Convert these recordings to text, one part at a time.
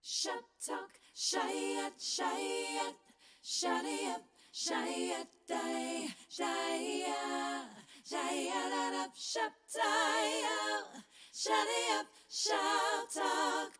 Shop talk, shayat, shayat, shadayap, shayat, day, shaya, shayat, up, shop tie, shadayap, shop talk.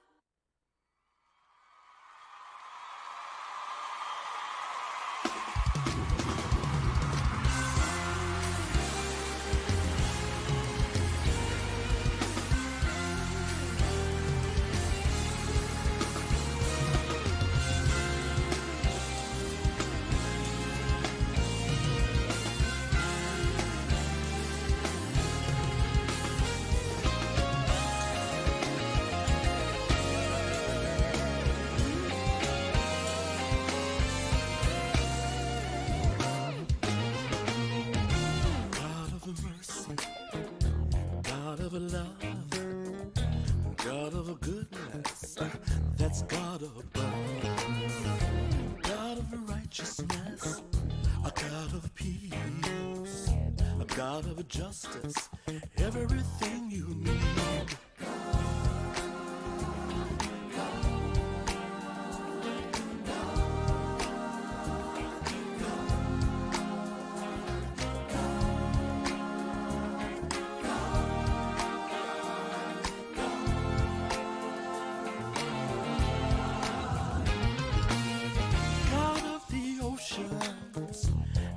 God of love, God of goodness, that's God above. God of righteousness, a God of peace, a God of justice, everything you need.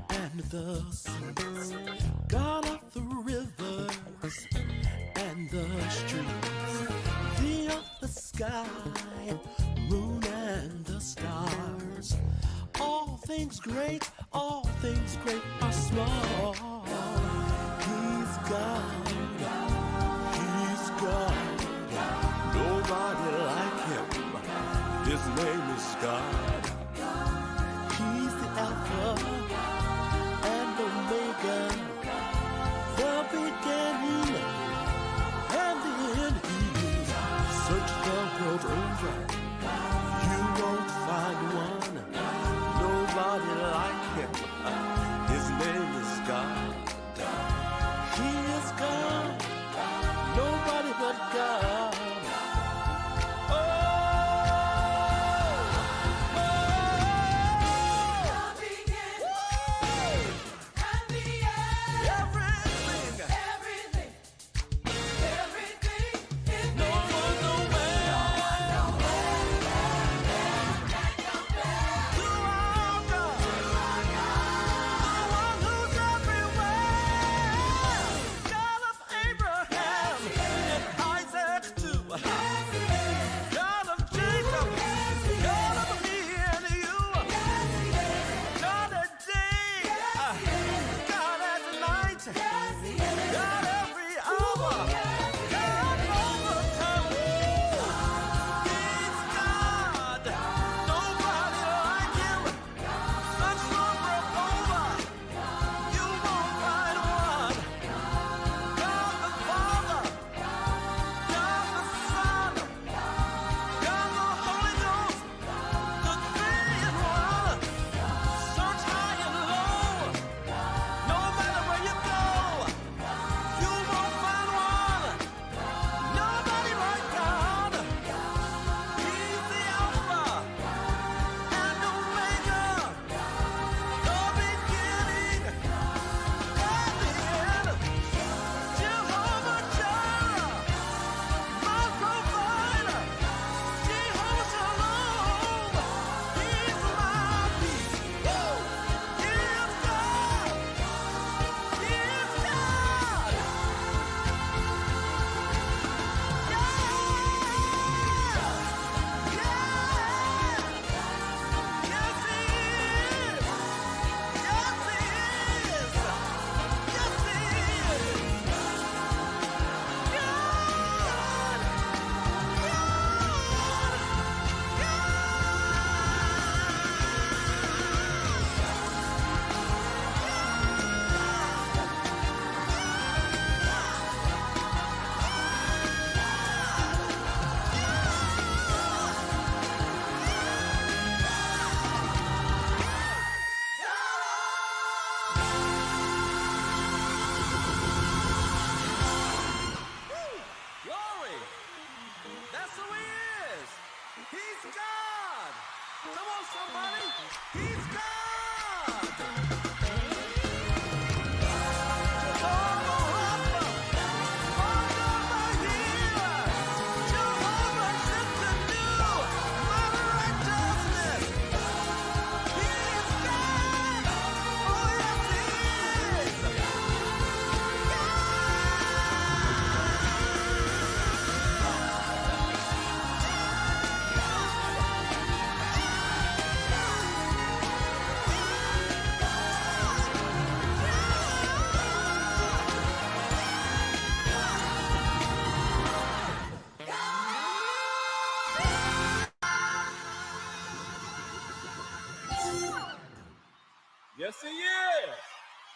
And the seas, God of the rivers and the streets, the earth, the sky, moon and the stars. All things great are small. He's God, He's God. Nobody like Him. His name is God. He's the Alpha and Omega, the beginning and the end. He's search the world over, you won't find one. Nobody like Him. His name is God. He is God. Nobody but God. He's God. Come on, somebody. He's God. Jehovah Rapha, my healer. Jehovah Sikkenu, my righteousness. He is God. Oh, yes, he is. Yes, he is.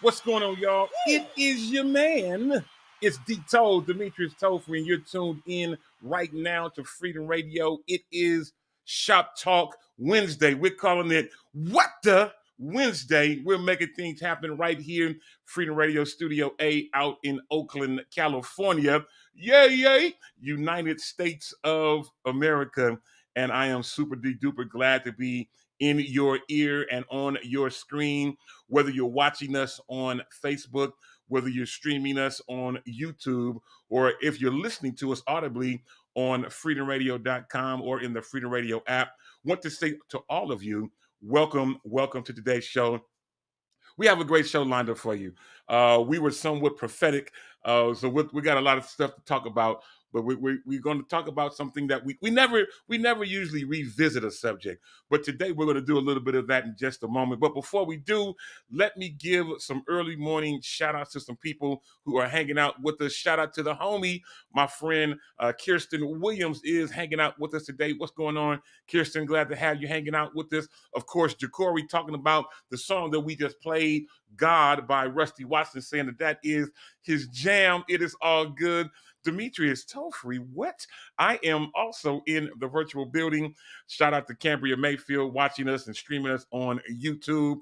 What's going on, y'all? It is your man. It's D-Toe, Demetrius Tofree, and you're tuned in right now to Freedom Radio. It is Shop Talk Wednesday. We're calling it What the Wednesday. We're making things happen right here, Freedom Radio Studio A out in Oakland, California. Yay, yay, United States of America. And I am super duper glad to be in your ear and on your screen, whether you're watching us on Facebook, whether you're streaming us on YouTube, or if you're listening to us audibly on freedomradio.com or in the Freedom Radio app. Want to say to all of you, welcome to today's show. We have a great show lined up for you. We were somewhat prophetic, so we got a lot of stuff to talk about. But we're going to talk about something that we never usually revisit a subject. But today we're going to do a little bit of that in just a moment. But before we do, let me give some early morning shout outs to some people who are hanging out with us. Shout out to the homie, my friend Kirsten Williams is hanging out with us today. What's going on, Kirsten? Glad to have you hanging out with us. Of course, Jacory talking about the song that we just played, God by Rusty Watson, saying that is his jam. It is all good. Demetrius Tofree, what? I am also in the virtual building. Shout out to Cambria Mayfield watching us and streaming us on YouTube.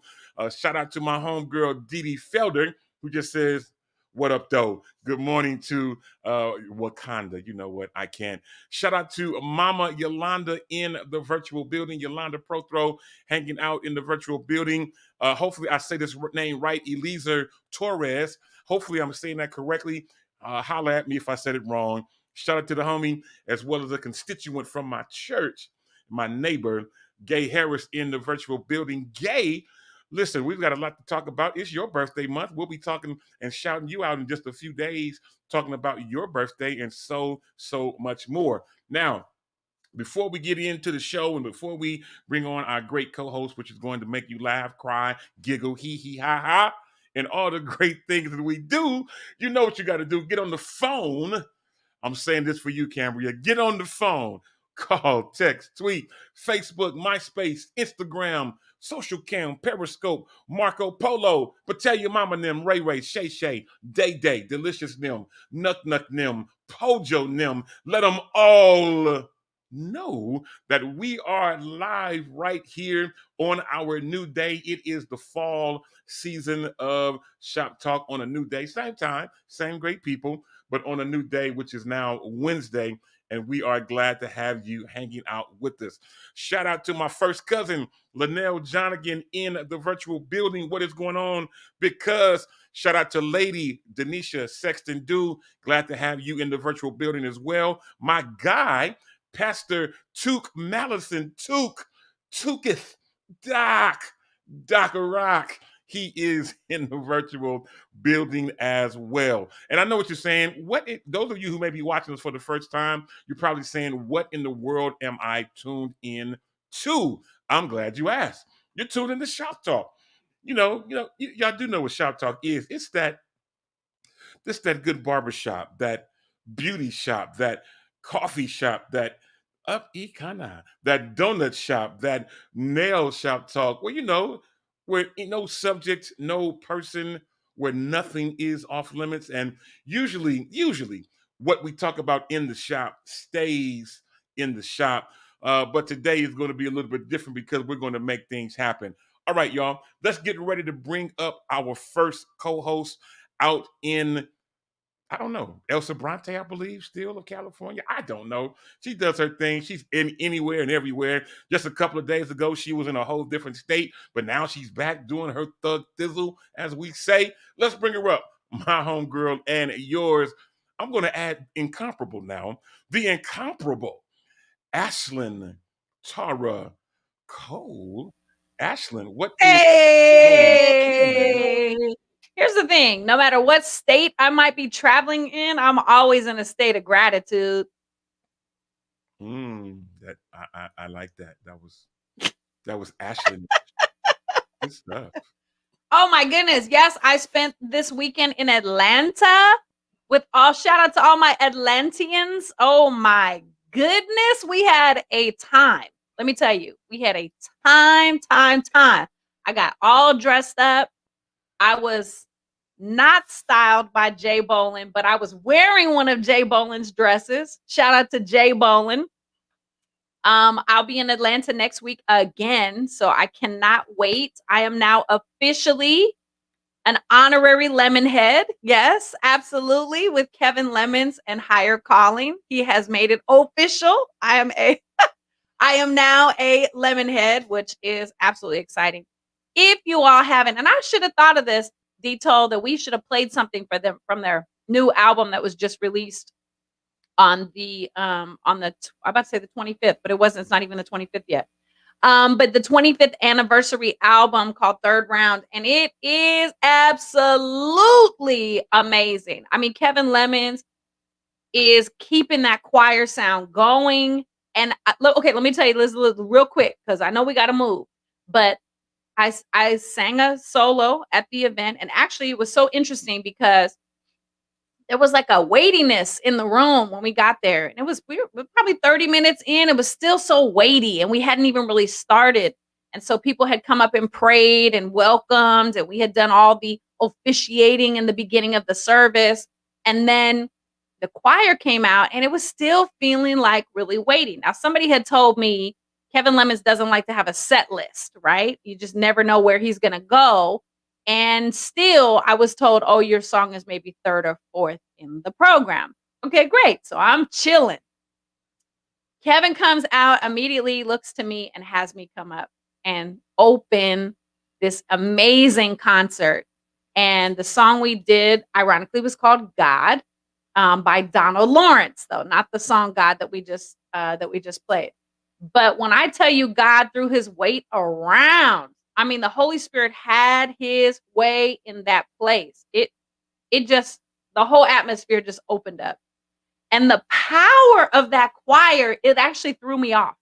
Shout out to my homegirl, Dee Dee Felder, who just says, what up, though? Good morning to Wakanda. You know what? I can't. Shout out to Mama Yolanda in the virtual building. Yolanda Prothro hanging out in the virtual building. Hopefully I say this name right. Eliezer Torres. Hopefully I'm saying that correctly. Holler at me if I said it wrong. Shout out to the homie, as well as a constituent from my church, my neighbor, Gay Harris in the virtual building. Gay, listen, we've got a lot to talk about. It's your birthday month. We'll be talking and shouting you out in just a few days, talking about your birthday and so much more. Now, before we get into the show and before we bring on our great co-host, which is going to make you laugh, cry, giggle, hee hee ha ha, and all the great things that we do, you know what you got to do. Get on the phone. I'm saying this for you, Cambria. Get on the phone. Call, text, tweet, Facebook, MySpace, Instagram, Social Cam, Periscope, Marco Polo, but tell your mama them, Ray Ray, Shay Shay, Day Day, Delicious them, Nuck Nuck them, Pojo them. Let them all know that we are live right here on our new day. It is the fall season of Shop Talk on a new day. Same time, same great people, but on a new day, which is now Wednesday. And we are glad to have you hanging out with us. Shout out to my first cousin, Linnell Jonigan in the virtual building. What is going on? Because shout out to Lady Denisha Sexton Dew. Glad to have you in the virtual building as well. My guy, Pastor Took Mallison, Tooketh, Doc Rock. He is in the virtual building as well. And I know what you're saying. Those of you who may be watching this for the first time, you're probably saying, what in the world am I tuned in to? I'm glad you asked. You're tuned in to Shop Talk. Y'all do know what Shop Talk is. It's that good barbershop, that beauty shop, that coffee shop, that that donut shop, that nail shop talk, where no subject, no person, where nothing is off limits. And usually what we talk about in the shop stays in the shop. But today is going to be a little bit different because we're going to make things happen. All right, y'all, let's get ready to bring up our first co-host out in I don't know. Elsa Bronte, I believe, still of California. I don't know. She does her thing. She's in anywhere and everywhere. Just a couple of days ago, she was in a whole different state, but now she's back doing her thug thizzle, as we say. Let's bring her up. My homegirl and yours. I'm going to add incomparable now. The incomparable Ashlyn Tara Cole. Ashlyn, what is going on? Hey! Here's the thing, no matter what state I might be traveling in, I'm always in a state of gratitude. That I like that. That was Ashlyn. Good stuff. Oh my goodness, yes, I spent this weekend in Atlanta with all shout out to all my Atlanteans. Oh my goodness, we had a time. Let me tell you, we had a time. I got all dressed up. I was not styled by Jay Bolin, but I was wearing one of Jay Bolin's dresses. Shout out to Jay Bolin. I'll be in Atlanta next week again, so I cannot wait. I am now officially an honorary Lemonhead. Yes, absolutely, with Kevin Lemons and Higher Calling. He has made it official. I am now a Lemonhead, which is absolutely exciting. If you all haven't, and I should have thought of this, Detail, that we should have played something for them from their new album that was just released on the I'm about to say the 25th, but it's not even the 25th yet. But the 25th anniversary album called Third Round, and it is absolutely amazing. I mean, Kevin Lemons is keeping that choir sound going. And okay, let me tell you this real quick because I know we got to move. But I sang a solo at the event, and actually it was so interesting because there was like a weightiness in the room when we got there, and we were probably 30 minutes in. It was still so weighty, and we hadn't even really started. And so people had come up and prayed and welcomed, and we had done all the officiating in the beginning of the service, and then the choir came out, and it was still feeling like really weighty. Now, somebody had told me Kevin Lemons doesn't like to have a set list, right? You just never know where he's going to go. And still, I was told, oh, your song is maybe third or fourth in the program. Okay, great. So I'm chilling. Kevin comes out immediately, looks to me, and has me come up and open this amazing concert. And the song we did, ironically, was called God by Donald Lawrence, though, not the song God that we just played. But when I tell you God threw his weight around, I mean, the Holy Spirit had his way in that place. The whole atmosphere just opened up. And the power of that choir, it actually threw me off.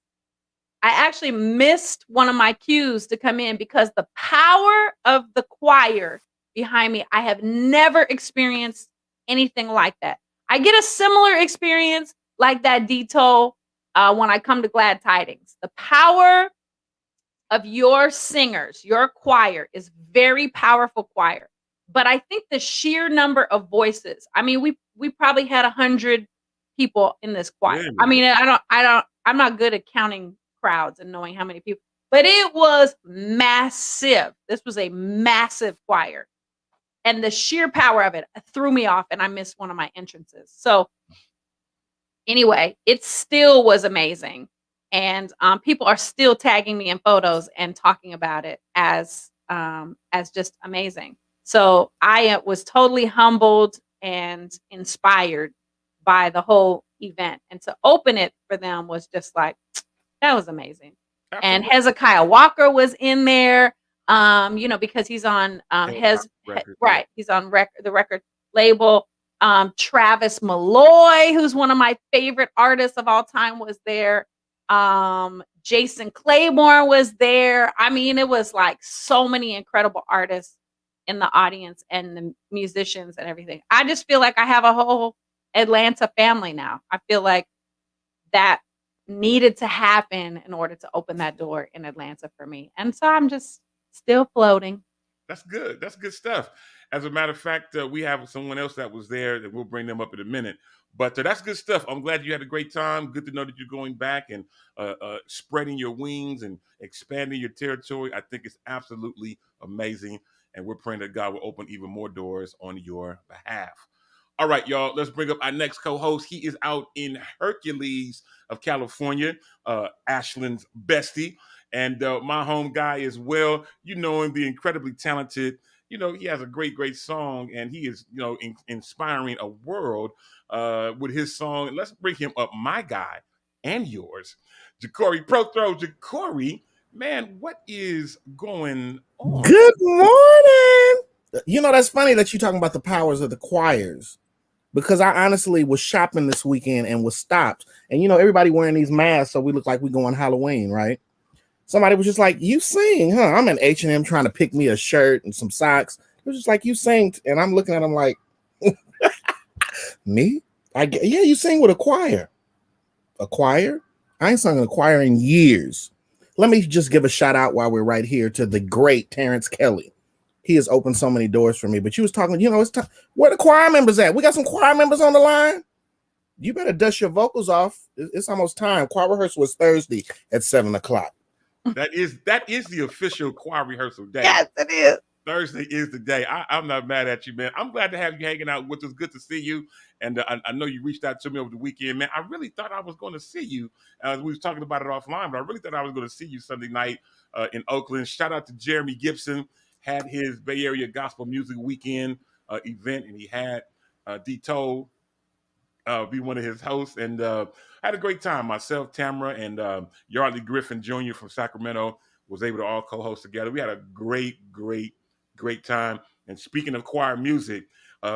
I actually missed one of my cues to come in because the power of the choir behind me, I have never experienced anything like that. I get a similar experience like that, Dito, when I come to Glad Tidings. The power of your singers, your choir is very powerful choir. But I think the sheer number of voices, I mean, we probably had 100 people in this choir. Really? I mean, I'm not good at counting crowds and knowing how many people, but it was massive. This was a massive choir. And the sheer power of it threw me off, and I missed one of my entrances. So anyway, it still was amazing. And people are still tagging me in photos and talking about it as just amazing. So I was totally humbled and inspired by the whole event. And to open it for them was just like, that was amazing. Absolutely. And Hezekiah Walker was in there, because he's on right. He's on the record label. Travis Malloy, who's one of my favorite artists of all time, was there. Jason Claiborne was there. I mean, it was like so many incredible artists in the audience and the musicians and everything. I just feel like I have a whole Atlanta family now. I feel like that needed to happen in order to open that door in Atlanta for me. And so I'm just still floating. That's good. That's good stuff. As a matter of fact, we have someone else that was there that we'll bring them up in a minute. But that's good stuff. I'm glad you had a great time. Good to know that you're going back and spreading your wings and expanding your territory. I think it's absolutely amazing. And we're praying that God will open even more doors on your behalf. All right, y'all. Let's bring up our next co-host. He is out in Hercules of California, Ashland's bestie, and my home guy as well. You know him, the incredibly talented. You know, he has a great song, and he is, inspiring a world with his song. Let's bring him up, my guy and yours, Ja'Cory Prothro. Ja'Cory, man, what is going on? Good morning. You know, that's funny that you're talking about the powers of the choirs, because I honestly was shopping this weekend and was stopped. And, you know, everybody wearing these masks, so we look like we go on Halloween, right? Somebody was just like, you sing, huh? I'm in H&M trying to pick me a shirt and some socks. It was just like, you sing. And I'm looking at them like, me? Yeah, you sing with a choir. A choir? I ain't sung in a choir in years. Let me just give a shout out while we're right here to the great Terrence Kelly. He has opened so many doors for me. But you was talking, you know, it's time. Where the choir members at? We got some choir members on the line. You better dust your vocals off. It's almost time. Choir rehearsal was Thursday at 7:00. That is the official choir rehearsal day. Yes, it is. Thursday is the day. I'm not mad at you, man. I'm glad to have you hanging out with us. Good to see you. And I know you reached out to me over the weekend, man. I really thought I was going to see you. We was talking about it offline, but I really thought I was going to see you Sunday night in Oakland. Shout out to Jeremy Gibson. Had his Bay Area Gospel Music Weekend event, and he had D-Toll be one of his hosts. And I had a great time. Myself, Tamara, and Yardley Griffin Jr. from Sacramento was able to all co-host together. We had a great time. And speaking of choir music,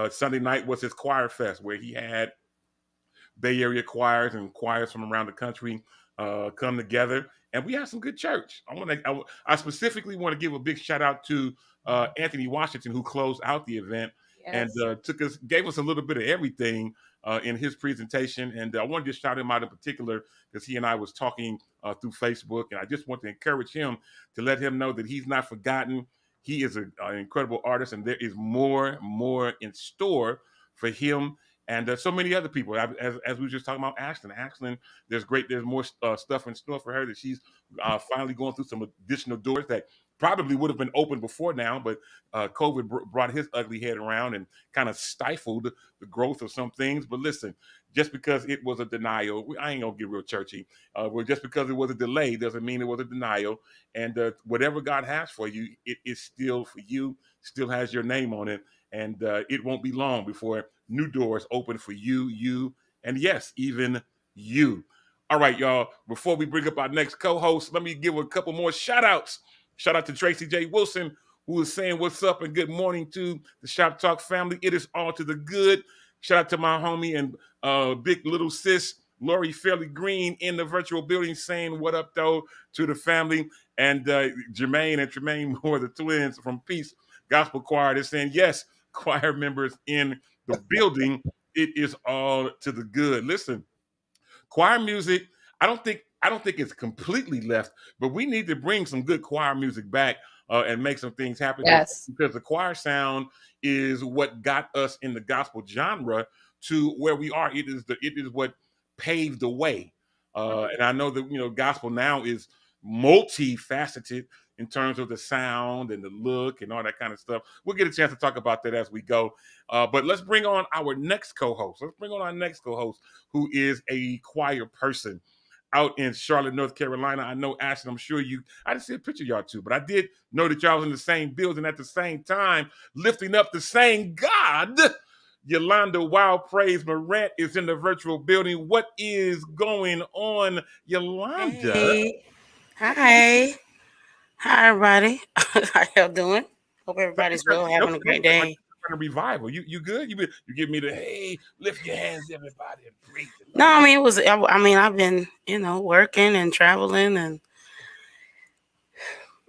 Sunday night was his Choir Fest, where he had Bay Area choirs and choirs from around the country come together, and we had some good church. I specifically want to give a big shout out to Anthony Washington, who closed out the event. Yes. And gave us a little bit of everything in his presentation. And I wanted to shout him out in particular because he and I was talking through Facebook, and I just want to encourage him to let him know that he's not forgotten. He is an incredible artist, and there is more in store for him and so many other people. As we were just talking about Ashland, there's more stuff in store for her, that she's finally going through some additional doors that probably would have been open before now, but COVID brought his ugly head around and kind of stifled the growth of some things. But listen, just because it was a denial, I ain't gonna get real churchy. Just because it was a delay doesn't mean it was a denial. And whatever God has for you, it is still for you, still has your name on it. And it won't be long before new doors open for you, and yes, even you. All right, y'all, before we bring up our next co-host, let me give a couple more shout outs. Shout out to Tracy J. Wilson, who is saying what's up and good morning to the Shop Talk family. It is all to the good. Shout out to my homie and big little sis, Lori Fairley Green, in the virtual building, saying what up, though, to the family. And Jermaine and Tremaine Moore, the twins from Peace Gospel Choir, they're saying, yes, choir members in the building, it is all to the good. Listen, choir music, I don't think it's completely left, but we need to bring some good choir music back and make some things happen. Yes. Because the choir sound is what got us in the gospel genre to where we are. It is what paved the way. And I know that, gospel now is multifaceted in terms of the sound and the look and all that kind of stuff. We'll get a chance to talk about that as we go. But let's bring on our next co-host. Who is a choir person out in Charlotte, North Carolina. I know, Ashton, I'm sure I didn't see a picture of y'all two, but I did know that y'all was in the same building at the same time, lifting up the same God. Yolanda Wild Praise Morant is in the virtual building. What is going on, Yolanda? Hey. Hi, everybody. How y'all doing? Hope everybody's well, having a great day. A revival. You good? You give me the hey, lift your hands, everybody, and praise the Lord. No, I mean, I've been, working and traveling, and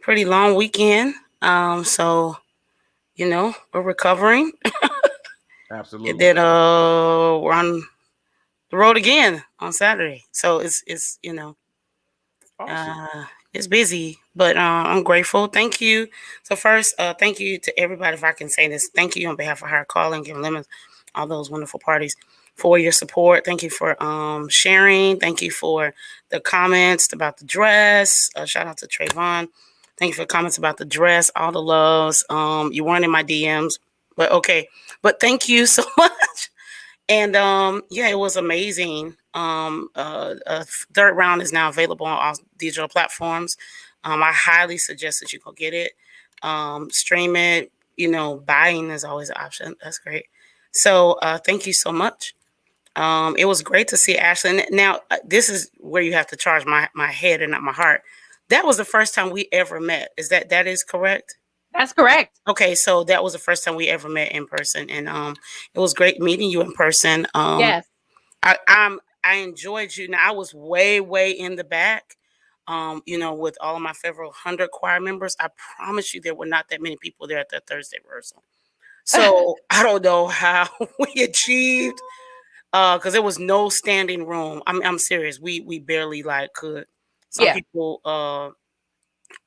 pretty long weekend. So, we're recovering. Absolutely. And then we're on the road again on Saturday. So it's Awesome. It's busy, but I'm grateful. Thank you. So first, thank you to everybody, if I can say this. Thank you on behalf of Higher Calling, Kevin Lemons, all those wonderful parties, for your support. Thank you for sharing. Thank you for the comments about the dress. Shout out to Trayvon. Thank you for the comments about the dress, all the loves. You weren't in my DMs, but okay. But thank you so much And yeah, it was amazing. Third round is now available on all digital platforms. I highly suggest that you go get it. Stream it. Buying is always an option. That's great. So thank you so much. It was great to see Ashlyn. Now, this is where you have to charge my head and not my heart. That was the first time we ever met. That is correct? That's correct. Okay, so that was the first time we ever met in person, and it was great meeting you in person. Yes. I enjoyed you. Now I was way in the back, with all of my favorite 100 choir members. I promise you, there were not that many people there at that Thursday rehearsal. So I don't know how we achieved, because there was no standing room. I'm serious. We barely could. Some Yeah. people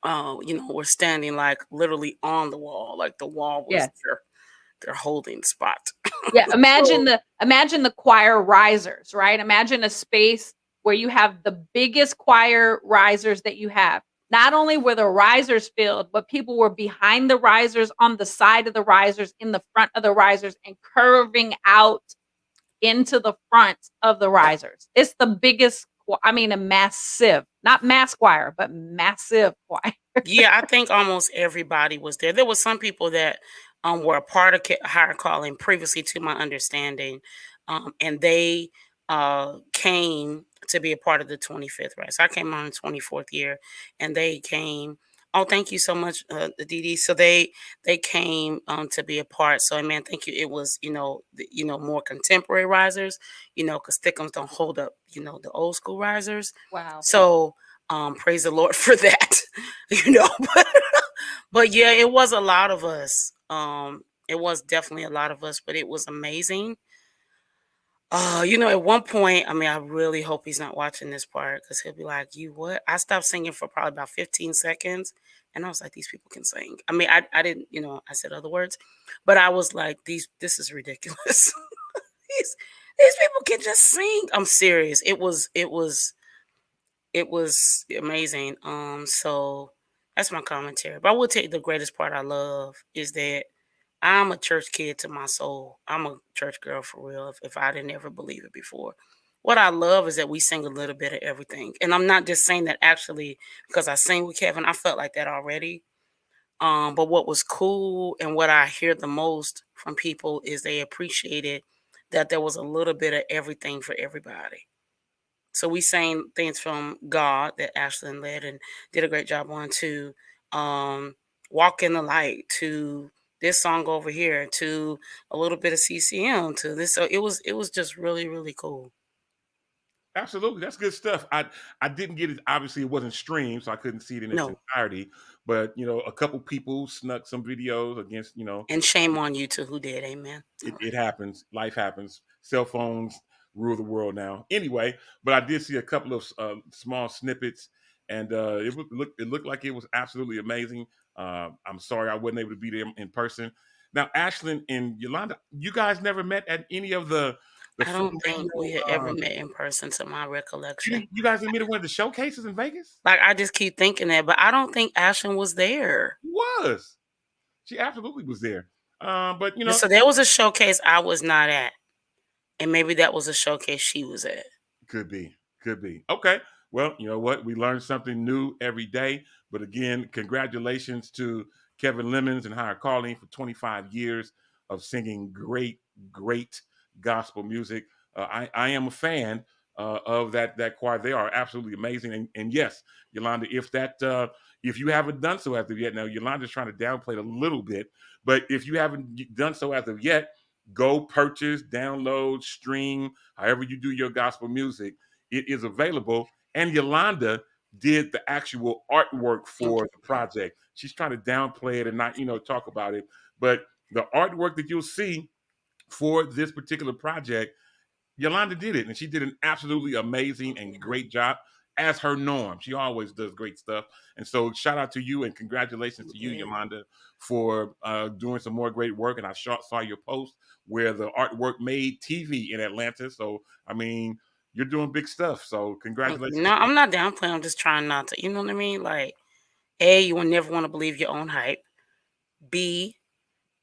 were standing literally on the wall, like the wall was Yes. their holding spot. Yeah, imagine the choir risers, right? Imagine a space where you have the biggest choir risers that you have. Not only were the risers filled, but people were behind the risers, on the side of the risers, in the front of the risers, and curving out into the front of the risers. It's the biggest, a massive, not mass choir, but massive choir. Yeah, I think almost everybody was there. There were some people that were a part of Higher Calling previously, to my understanding, and they came to be a part of the 25th, right? So I came on the 24th year, and they came. Oh, thank you so much, Dee. So they came to be a part. So, man, thank you. It was more contemporary risers, because Thickums don't hold up the old school risers. Wow. So praise the Lord for that. But yeah, it was a lot of us. It was definitely a lot of us, but it was amazing. At one point, I really hope he's not watching this part, because he'll be like, "You what?" I stopped singing for probably about 15 seconds, and I was like, "These people can sing." I didn't, I said other words, but I was like, this is ridiculous." these people can just sing. I'm serious. It was amazing. So that's my commentary. But I will tell you, the greatest part I love is that I'm a church kid to my soul. I'm a church girl for real, if I didn't ever believe it before. What I love is that we sing a little bit of everything. And I'm not just saying that actually because I sing with Kevin. I felt like that already. But what was cool and what I hear the most from people is they appreciated that there was a little bit of everything for everybody. So we sang things from God that Ashlyn led and did a great job on, to Walk in the Light, to this song over here, to a little bit of CCM, to this. So it was just really, really cool. Absolutely, that's good stuff. I didn't get it. Obviously, it wasn't streamed, so I couldn't see it in its No. entirety. But a couple people snuck some videos against. And shame on you to who did. Amen. It happens. Life happens. Cell phones rule the world now. Anyway, but I did see a couple of small snippets, and it looked like it was absolutely amazing. I'm sorry I wasn't able to be there in person. Now, Ashlyn and Yolanda, you guys never met at any of the I don't think we had ever met in person, to my recollection. You guys didn't meet at one of the showcases in Vegas? I just keep thinking that, but I don't think Ashlyn was there. She was. She absolutely was there. But So there was a showcase I was not at, and maybe that was a showcase she was at. Could be. Okay. Well, you know what? We learn something new every day. But again, congratulations to Kevin Lemons and Higher Calling for 25 years of singing great gospel music. I am a fan of that choir. They are absolutely amazing. And yes, Yolanda, if you haven't done so as of yet, now Yolanda's trying to downplay it a little bit, but if you haven't done so as of yet, go purchase, download, stream, however you do your gospel music. It is available. And Yolanda did the actual artwork for the project. She's trying to downplay it and not, talk about it. But the artwork that you'll see for this particular project, Yolanda did it. And she did an absolutely amazing and great job, as her norm. She always does great stuff. And so shout out to you and congratulations to you, Yolanda, for doing some more great work. And I saw your post where the artwork made TV in Atlanta. So, you're doing big stuff. So congratulations. No, I'm not downplaying. I'm just trying not to, you know what I mean? Like, A, you will never want to believe your own hype. B,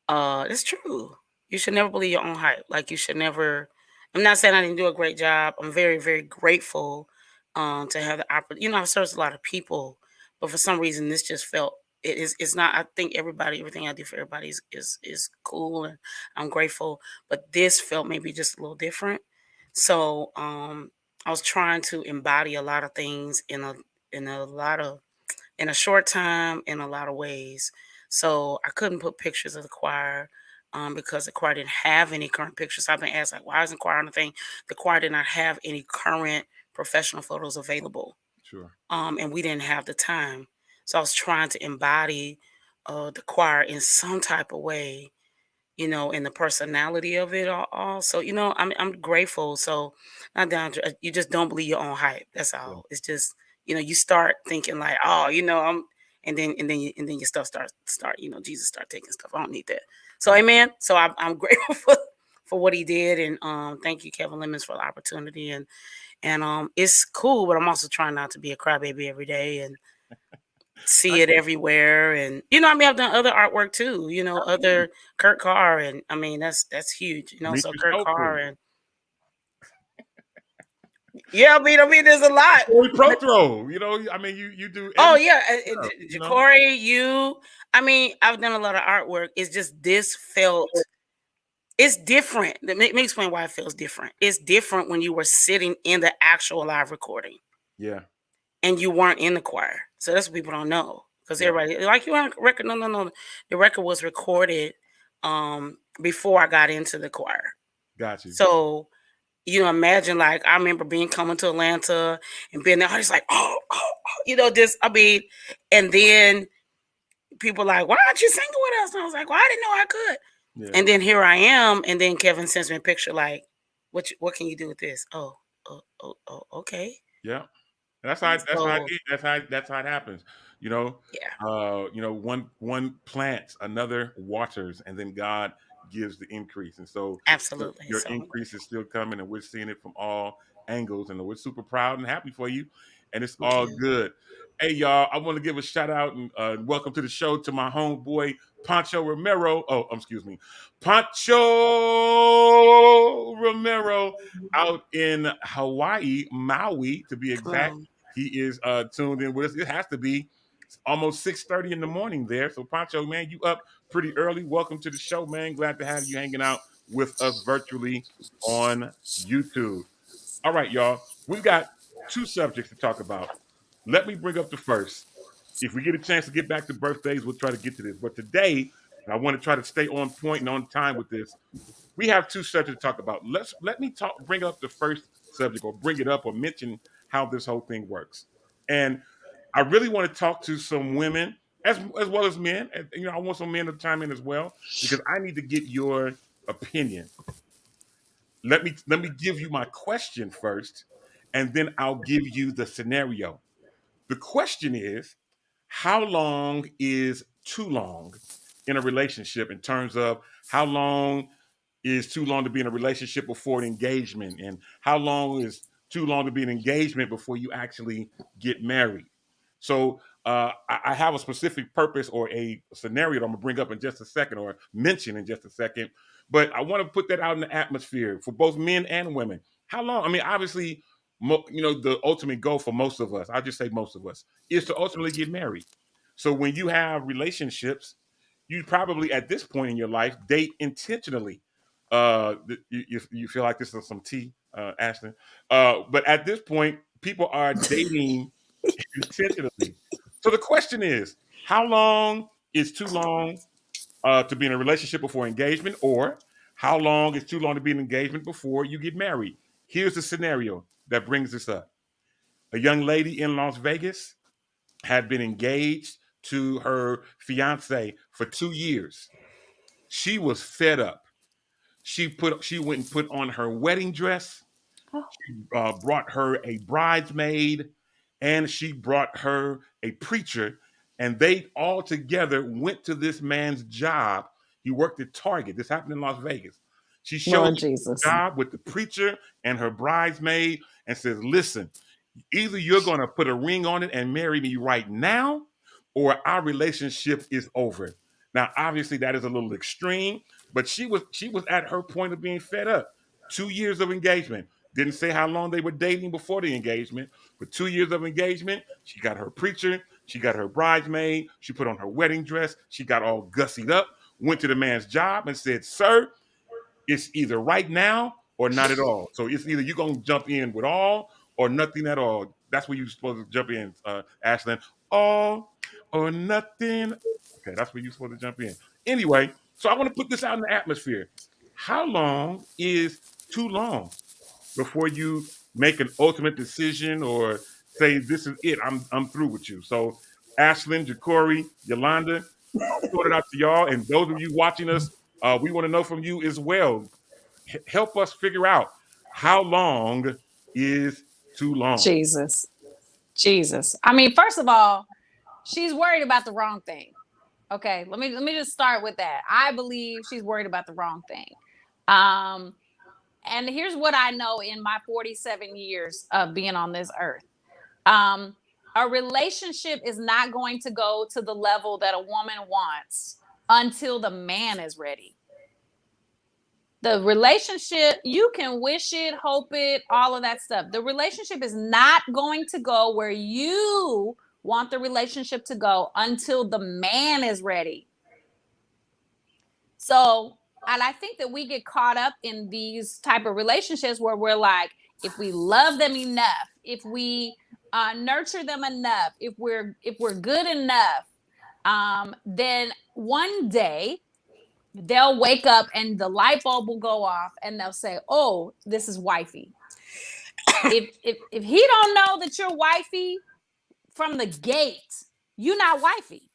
it's true. You should never believe your own hype. Like, you should never I'm not saying I didn't do a great job. I'm very, very grateful to have the opportunity. You know, I've served a lot of people, but for some reason, this just felt it's not. I think everything I do for everybody is cool, and I'm grateful. But this felt maybe just a little different. So I was trying to embody a lot of things in a lot of in a short time in a lot of ways. So I couldn't put pictures of the choir because the choir didn't have any current pictures. I've been asked, like, why isn't choir on the thing? The choir did not have any current professional photos available. Sure. And we didn't have the time. So I was trying to embody the choir in some type of way, you know, and the personality of it all. So, you know, I'm grateful. So not down to you just don't believe your own hype. That's Yeah. all. It's just, you know, you start thinking like, oh, you know, and then your stuff start, you know, Jesus start taking stuff. I don't need that. So amen. So I'm grateful for what he did. And thank you, Kevin Lemons, for the opportunity. And it's cool, but I'm also trying not to be a crybaby every day and see it everywhere. And you know, I mean, I've done other artwork too, you know, other Kurt Carr, and I mean that's huge, you know. So Demetrius Kurt Stover. Carr and yeah, I mean there's a lot. Corey Prothro, you know, I mean you do Oh everything, yeah, you know? Corey, you. I mean, I've done a lot of artwork. It's just this felt it's different. Let me explain why it feels different. It's different when you were sitting in the actual live recording Yeah. and you weren't in the choir. So that's what people don't know. Because Yeah. everybody like you on a record. No. The record was recorded before I got into the choir. Got you. So you know, imagine like I remember coming to Atlanta and being there, I was like, oh, you know, this. I mean, and then people like, why aren't you singing with us? And I was like, well, I didn't know I could. Yeah. And then here I am, and then Kevin sends me a picture like, what can you do with this? Oh, okay. Yeah. And that's how So- that's how it happens. You know, Yeah. you know, one plants, another waters, and then God gives the increase. And so Absolutely. your So- increase is still coming, and we're seeing it from all angles, and we're super proud and happy for you. And it's all you. good. Hey y'all, I want to give a shout out and welcome to the show to my homeboy Pancho Romero. Oh, excuse me, Pancho Romero out in Hawaii, Maui to be exact. Come He is tuned in with us. It has to be almost 6:30 in the morning there. So Pancho, man, you up pretty early. Welcome to the show, man. Glad to have you hanging out with us virtually on YouTube. All right, y'all. We've got two subjects to talk about. Let me bring up the first. If we get a chance to get back to birthdays, we'll try to get to this. But today, I want to try to stay on point and on time with this. We have two subjects to talk about. Let me bring up the first subject, or bring it up, or mention how this whole thing works. And I really want to talk to some women as well as men. And, you know, I want some men to chime in as well, because I need to get your opinion. Let me give you my question first, and then I'll give you the scenario. The question is, how long is too long in a relationship, in terms of how long is too long to be in a relationship before an engagement, and how long is too long to be an engagement before you actually get married? So I have a specific purpose or a scenario that I'm gonna bring up in just a second, or mention in just a second. But I want to put that out in the atmosphere for both men and women. How long? I mean, obviously, you know, the ultimate goal for most of us, I'll just say most of us, is to ultimately get married. So when you have relationships, you probably at this point in your life date intentionally. You feel like this is some tea, Ashton. But at this point, people are dating intentionally. So the question is, how long is too long to be in a relationship before engagement, or how long is too long to be in engagement before you get married? Here's the scenario that brings this up. A young lady in Las Vegas had been engaged to her fiance for 2 years. She was fed up. She went and put on her wedding dress. She brought her a bridesmaid, and she brought her a preacher, and they all together went to this man's job. He worked at Target. This happened in Las Vegas. She showed Lord him the Jesus. job with the preacher and her bridesmaid, and says, "Listen, either you're going to put a ring on it and marry me right now, or our relationship is over." Now, obviously, that is a little extreme, but she was at her point of being fed up. 2 years of engagement. Didn't say how long they were dating before the engagement, but 2 years of engagement. She got her preacher. She got her bridesmaid. She put on her wedding dress. She got all gussied up, went to the man's job and said, "Sir, it's either right now or not at all. So it's either you're going to jump in with all or nothing at all." That's where you're supposed to jump in, Ashlyn. All or nothing. Okay, that's where you're supposed to jump in. Anyway, so I want to put this out in the atmosphere. How long is too long before you make an ultimate decision or say, "This is it, I'm through with you"? So Ashlyn, Ja'Cory, Yolanda, I'll throw it out to y'all. And those of you watching us, we want to know from you as well. Help us figure out how long is too long. Jesus. I mean, first of all, she's worried about the wrong thing. Okay, let me just start with that. I believe she's worried about the wrong thing. And here's what I know in my 47 years of being on this earth. A relationship is not going to go to the level that a woman wants until the man is ready. The relationship, you can wish it, hope it, all of that stuff. The relationship is not going to go where you want the relationship to go until the man is ready. So, and I think that we get caught up in these type of relationships where we're like, if we love them enough, if we nurture them enough, if we're good enough, then one day they'll wake up and the light bulb will go off and they'll say, "Oh, this is wifey." if he don't know that you're wifey from the gate, you're not wifey.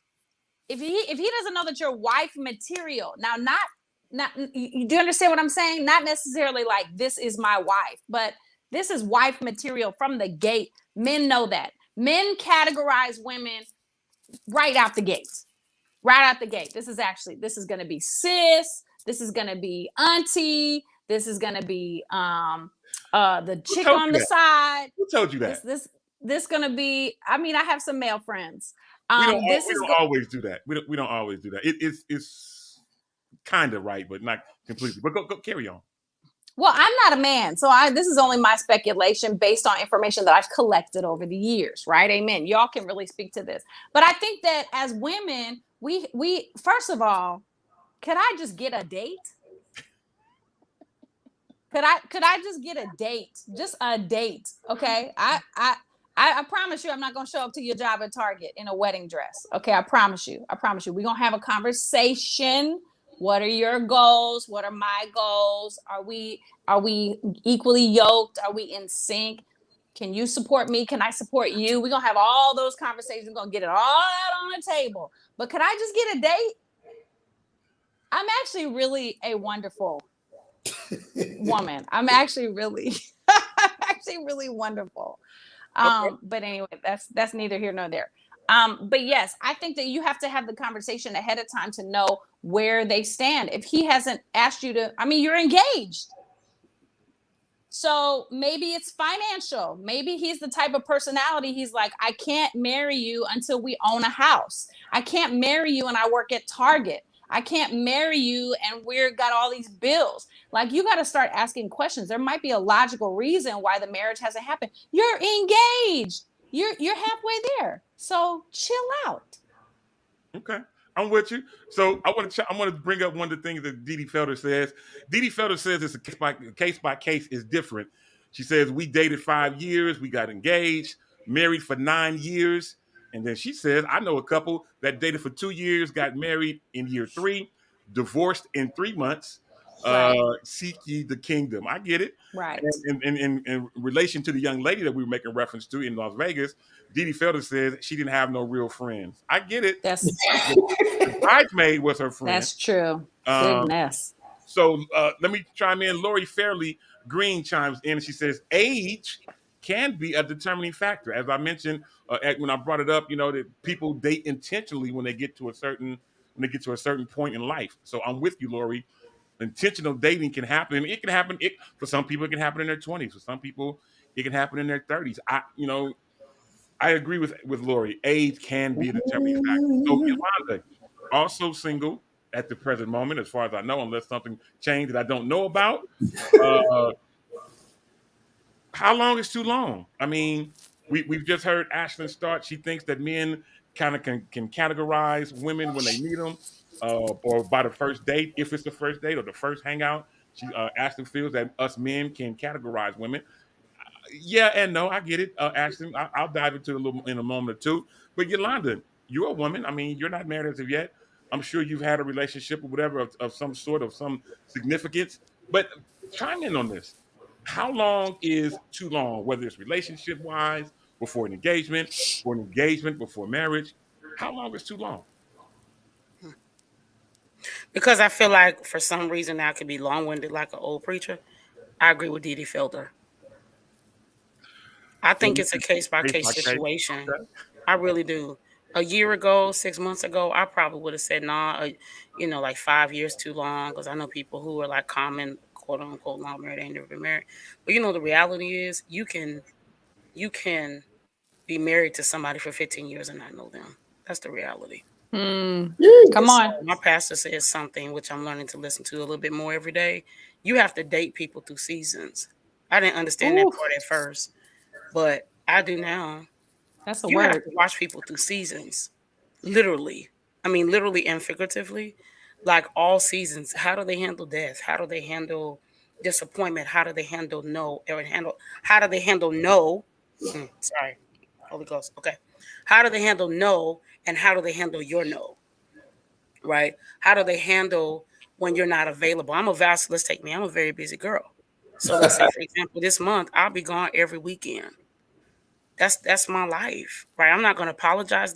If he doesn't know that you're wife material, now not you do understand what I'm saying? Not necessarily like this is my wife, but this is wife material from the gate. Men know that. Men categorize women right out the gate. Right out the gate. This is going to be sis. This is going to be auntie. This is going to be the chick on the side. Who told you that? This going to be. I mean, I have some male friends. We don't always do that. We don't always do that. It's kind of right, but not completely. But go carry on. Well, I'm not a man, so this is only my speculation based on information that I've collected over the years, right? Amen. Y'all can really speak to this. But I think that as women, we first of all, could I just get a date? Could I just get a date? Just a date, okay? I promise you I'm not going to show up to your job at Target in a wedding dress. Okay, I promise you. We're going to have a conversation. What are your goals? What are my goals? Are we equally yoked? Are we in sync? Can you support me? Can I support you? We're going to have all those conversations. We're going to get it all out on the table. But could I just get a date? I'm actually really a wonderful woman. I'm actually really wonderful. Okay. But anyway, that's neither here nor there. But yes, I think that you have to have the conversation ahead of time to know where they stand. If he hasn't asked you to, I mean, you're engaged. So maybe it's financial. Maybe he's the type of personality. He's like, I can't marry you until we own a house. I can't marry you and I work at Target. I can't marry you and we've got all these bills. Like, you got to start asking questions. There might be a logical reason why the marriage hasn't happened. You're engaged. You're halfway there. So chill out. Okay, I'm with you. So I want to bring up one of the things that Dee Dee Felder says. Dee Dee Felder says it's a case by case is different. She says we dated 5 years, we got engaged, married for 9 years, and then she says I know a couple that dated for 2 years, got married in year 3, divorced in 3 months. Right. Seek ye the kingdom. I get it. Right. And in relation to the young lady that we were making reference to in Las Vegas, Dee Dee Felder says she didn't have no real friends. I get it. The bridesmaid was her friend. That's true. Goodness. So let me chime in. Lori Fairley Green chimes in and she says age can be a determining factor. As I mentioned when I brought it up, that people date intentionally when they get to a certain point in life. So I'm with you, Lori. Intentional dating can happen. It can happen. For some people, it can happen in their 20s. For some people, it can happen in their 30s. I agree with Lori. Age can be a determining factor. So Yolanda, also single, at the present moment, as far as I know, unless something changed that I don't know about. Uh, how long is too long? I mean, we've just heard Ashlyn start. She thinks that men kind of can categorize women when they meet them, or by the first date, if it's the first date or the first hangout. Ashlyn feels that us men can categorize women. Yeah and no, I get it, Ashlyn. I'll dive into it a little in a moment or two. But Yolanda, you're a woman. I mean, you're not married as of yet. I'm sure you've had a relationship or whatever of some sort of some significance. But chime in on this. How long is too long? Whether it's relationship wise, before an engagement, before marriage. How long is too long? Because I feel like for some reason I could be long-winded like an old preacher. I agree with Dee Felder. I think it's a case-by-case situation. Okay. I really do. A year ago, 6 months ago, I probably would have said, nah, like 5 years too long, because I know people who are like common, quote unquote, long married, ain't never been married. But the reality is you can be married to somebody for 15 years and not know them. That's the reality. Come So on. my pastor says something which I'm learning to listen to a little bit more every day. You have to date people through seasons. I didn't understand that part at first, but I do now. That's a You have word. to watch people through seasons. Literally. I mean, literally and figuratively. Like all seasons. How do they handle death? How do they handle disappointment? How do they handle no? How do they handle no? Sorry. Holy Ghost. Okay. How do they handle no? And how do they handle your no? Right? How do they handle when you're not available? Let's take me. I'm a very busy girl. So let's say, for example, this month, I'll be gone every weekend. That's my life, right? I'm not going to apologize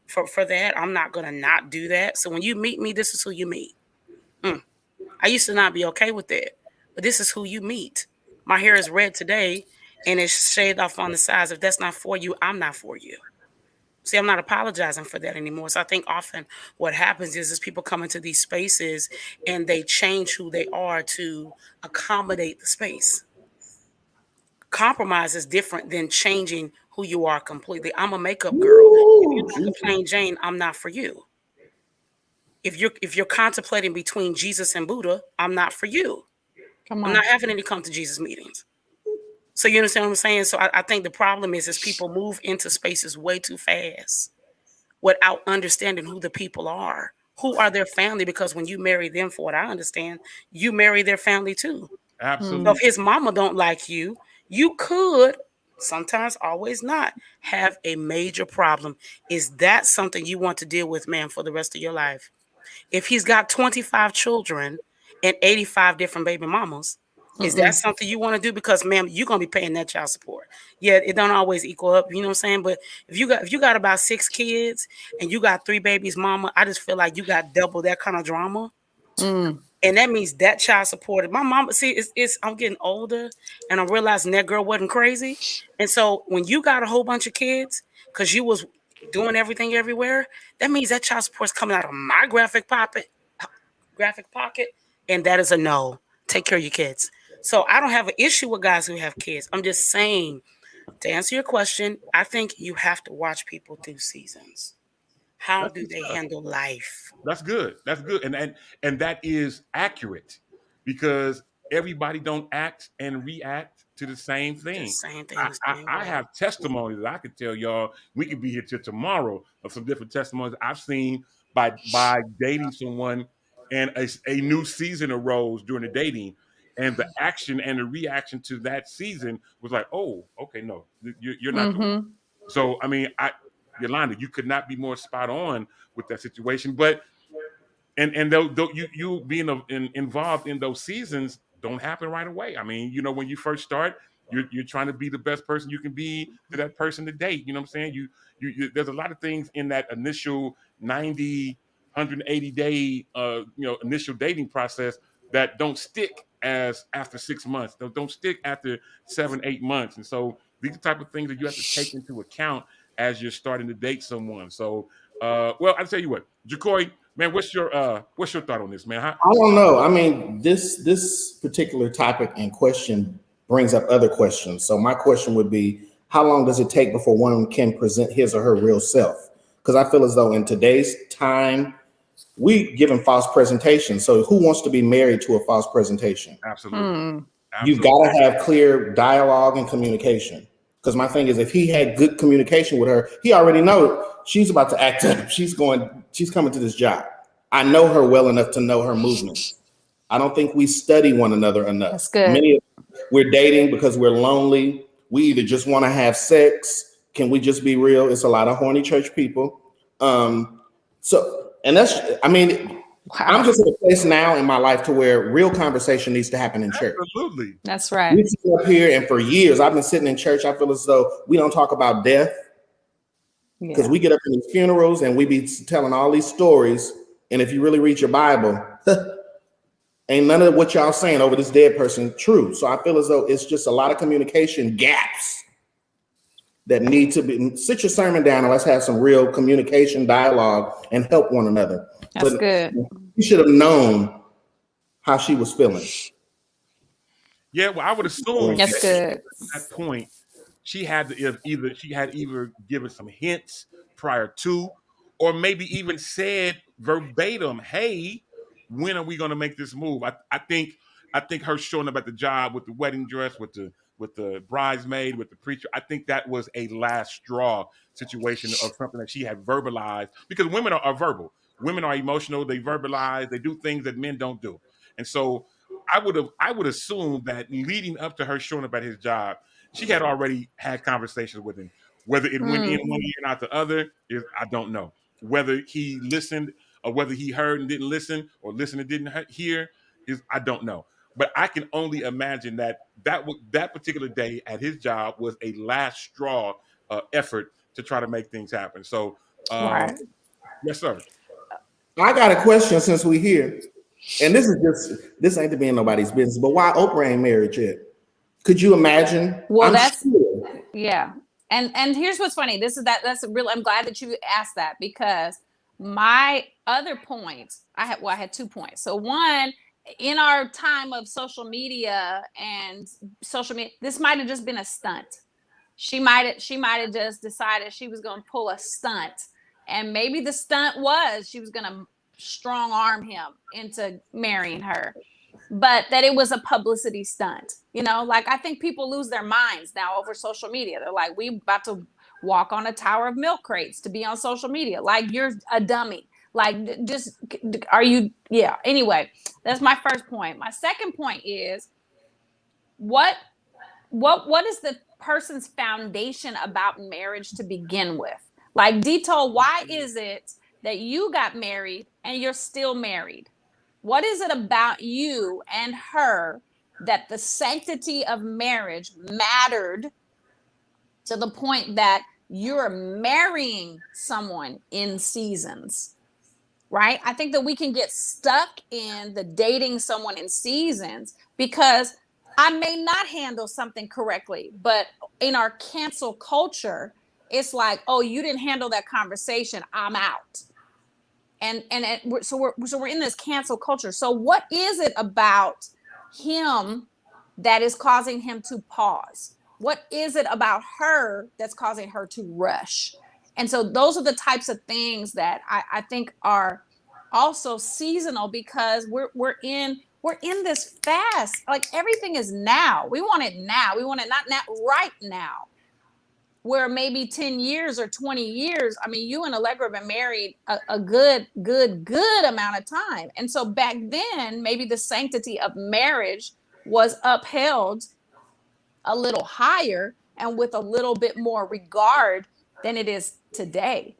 for that. I'm not going to not do that. So when you meet me, this is who you meet. I used to not be okay with that, but this is who you meet. My hair is red today, and it's shaved off on the sides. If that's not for you, I'm not for you. See, I'm not apologizing for that anymore. So I think often what happens is people come into these spaces and they change who they are to accommodate the space. Compromise is different than changing who you are completely. I'm a makeup girl. If you're not the plain Jane, I'm not for you. If you're contemplating between Jesus and Buddha, I'm not for you. Come I'm on. not having any come to Jesus meetings. So you understand what I'm saying? So I think the problem is people move into spaces way too fast without understanding who the people are. Who are their family? Because when you marry them, for what I understand, you marry their family too. Absolutely. So if his mama don't like you, you could, sometimes always not, have a major problem. Is that something you want to deal with, man, for the rest of your life? If he's got 25 children and 85 different baby mamas, is that something you want to do? Because, ma'am, you're going to be paying that child support. Yeah, it don't always equal up, you know what I'm saying? But if you got about 6 kids and you got 3 babies mama, I just feel like you got double that kind of drama. And that means that child supported. My mama, see, I'm getting older and I'm realizing that girl wasn't crazy. And so when you got a whole bunch of kids, because you was doing everything everywhere, that means that child support's coming out of my graphic pocket. And that is a no. Take care of your kids. So I don't have an issue with guys who have kids. I'm just saying, to answer your question, I think you have to watch people through seasons. How do they handle life? That's good. That's good. And that is accurate because everybody don't act and react to the same thing. Same thing. I have testimonies that I could tell y'all. We could be here till tomorrow of some different testimonies I've seen by dating someone, and a new season arose during the dating, and the action and the reaction to that season was like, oh, okay, no, you're not. So I mean, Yolanda, you could not be more spot on with that situation. But and though you being involved in those seasons don't happen right away. I mean, when you first start, you're trying to be the best person you can be to that person to date. You know what I'm saying? You there's a lot of things in that initial 90, 180 day initial dating process that don't stick as after 6 months. Don't stick after 7-8 months. And so these are the type of things that you have to take into account as you're starting to date someone. So well, I'll tell you what, Jacoy, man, what's your thought on this, man? I don't know. I mean, this particular topic and question brings up other questions. So my question would be, how long does it take before one can present his or her real self? Because I feel as though in today's time, We giving false presentations. So who wants to be married to a false presentation? Absolutely. Hmm. You've Absolutely. got to have clear dialogue and communication. Because my thing is, if he had good communication with her, he already know she's about to act up. She's coming to this job. I know her well enough to know her movements. I don't think we study one another enough. That's good. Many of we're dating because we're lonely. We either just want to have sex. Can we just be real? It's a lot of horny church people. And that's, I mean, I'm Wow. just in a place now in my life to where real conversation needs to happen in church. Absolutely. That's right. We sit up here, and for years I've been sitting in church. I feel as though we don't talk about death because Yeah. we get up in these funerals and we be telling all these stories. And if you really read your Bible, ain't none of what y'all saying over this dead person true. So I feel as though it's just a lot of communication gaps that need to be. Sit your sermon down and let's have some real communication, dialogue, and help one another. That's But good. you should have known how she was feeling. Yeah, well, I would assume That's good. at that point she had to either given some hints prior to, or maybe even said verbatim, "Hey, when are we going to make this move?" I think her showing up at the job with the wedding dress, with the bridesmaid, with the preacher, I think that was a last straw situation of something that she had verbalized, because women are verbal. Women are emotional. They verbalize. They do things that men don't do. And so I would assume that leading up to her showing up at his job, she had already had conversations with him. Whether it went in one ear and out the other is, I don't know. Whether he listened or whether he heard and didn't listen, or listened and didn't hear, is, I don't know. But I can only imagine that particular day at his job was a last straw effort to try to make things happen. So, Right. yes, sir. I got a question since we here, and this ain't to be in nobody's business, but why Oprah ain't married yet? Could you imagine? Well, I'm sure. yeah. And here's what's funny. That's real. I'm glad that you asked that, because my other point, I had 2 points. So one, in our time of social media, this might have just been a stunt. She might have just decided she was going to pull a stunt, and maybe the stunt was she was going to strong arm him into marrying her, but that it was a publicity stunt. Like, I think people lose their minds now over social media. They're like, we about to walk on a tower of milk crates to be on social media. Like, you're a dummy. Like, just, are you? Yeah. Anyway, that's my first point. My second point is, what is the person's foundation about marriage to begin with? Like, Dito, why is it that you got married and you're still married? What is it about you and her that the sanctity of marriage mattered to the point that you're marrying someone in seasons, right? I think that we can get stuck in the dating someone in seasons because I may not handle something correctly, but in our cancel culture, it's like, oh, you didn't handle that conversation, I'm out. So we're in this cancel culture. So what is it about him that is causing him to pause? What is it about her that's causing her to rush? And so those are the types of things that I think are also seasonal, because we're in this fast, like, everything is now. We want it now. We want it not now, right now. Where maybe 10 years or 20 years, I mean, you and Allegra have been married a good amount of time. And so back then, maybe the sanctity of marriage was upheld a little higher and with a little bit more regard than it is today.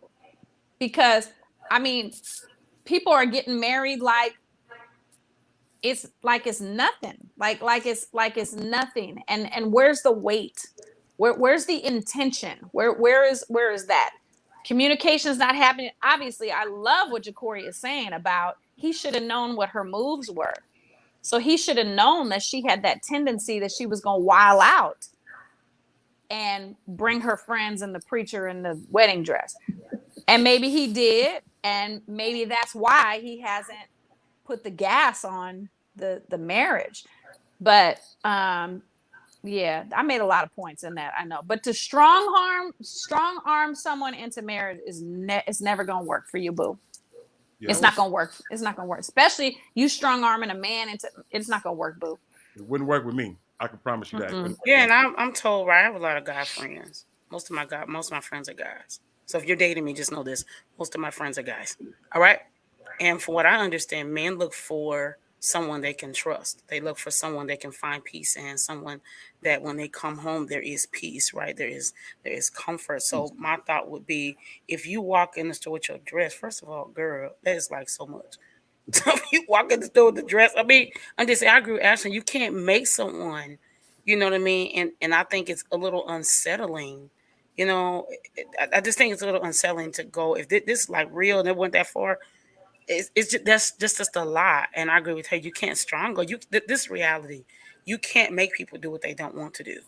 Because, I mean, people are getting married like it's nothing. Like it's nothing. And where's the weight? Where's the intention? Where is that? Communication is not happening. Obviously, I love what Ja'Cory is saying about he should have known what her moves were. So he should have known that she had that tendency that she was going to wild out and bring her friends and the preacher in the wedding dress. And maybe he did. And maybe that's why he hasn't put the gas on the marriage. But yeah, I made a lot of points in that, I know. But to strong arm someone into marriage is never gonna work for you, boo. Yeah, It's not gonna work. It's not gonna work. Especially you strong arming a man into it's not gonna work, boo. it wouldn't work with me. I can promise you that. It Mm-mm. wouldn't work Yeah, with and me. I'm told, right? I have a lot of guy friends. Most of my friends are guys. So if you're dating me, just know this: most of my friends are guys. All right. And from what I understand, men look for someone they can trust. They look for someone they can find peace in, someone that when they come home there is peace, right? There is comfort. So my thought would be, if you walk in the store with your dress, first of all, girl, that is like so much. So if you walk in the store with the dress, I mean, I'm just saying, I agree with Ashley. You can't make someone, you know what I mean? And I think it's a little unsettling. You know, I just think it's a little unsettling to go, if this is like real and it went that far, it's just, that's just a lot. And I agree with her. You can't strangle this reality. You can't make people do what they don't want to do.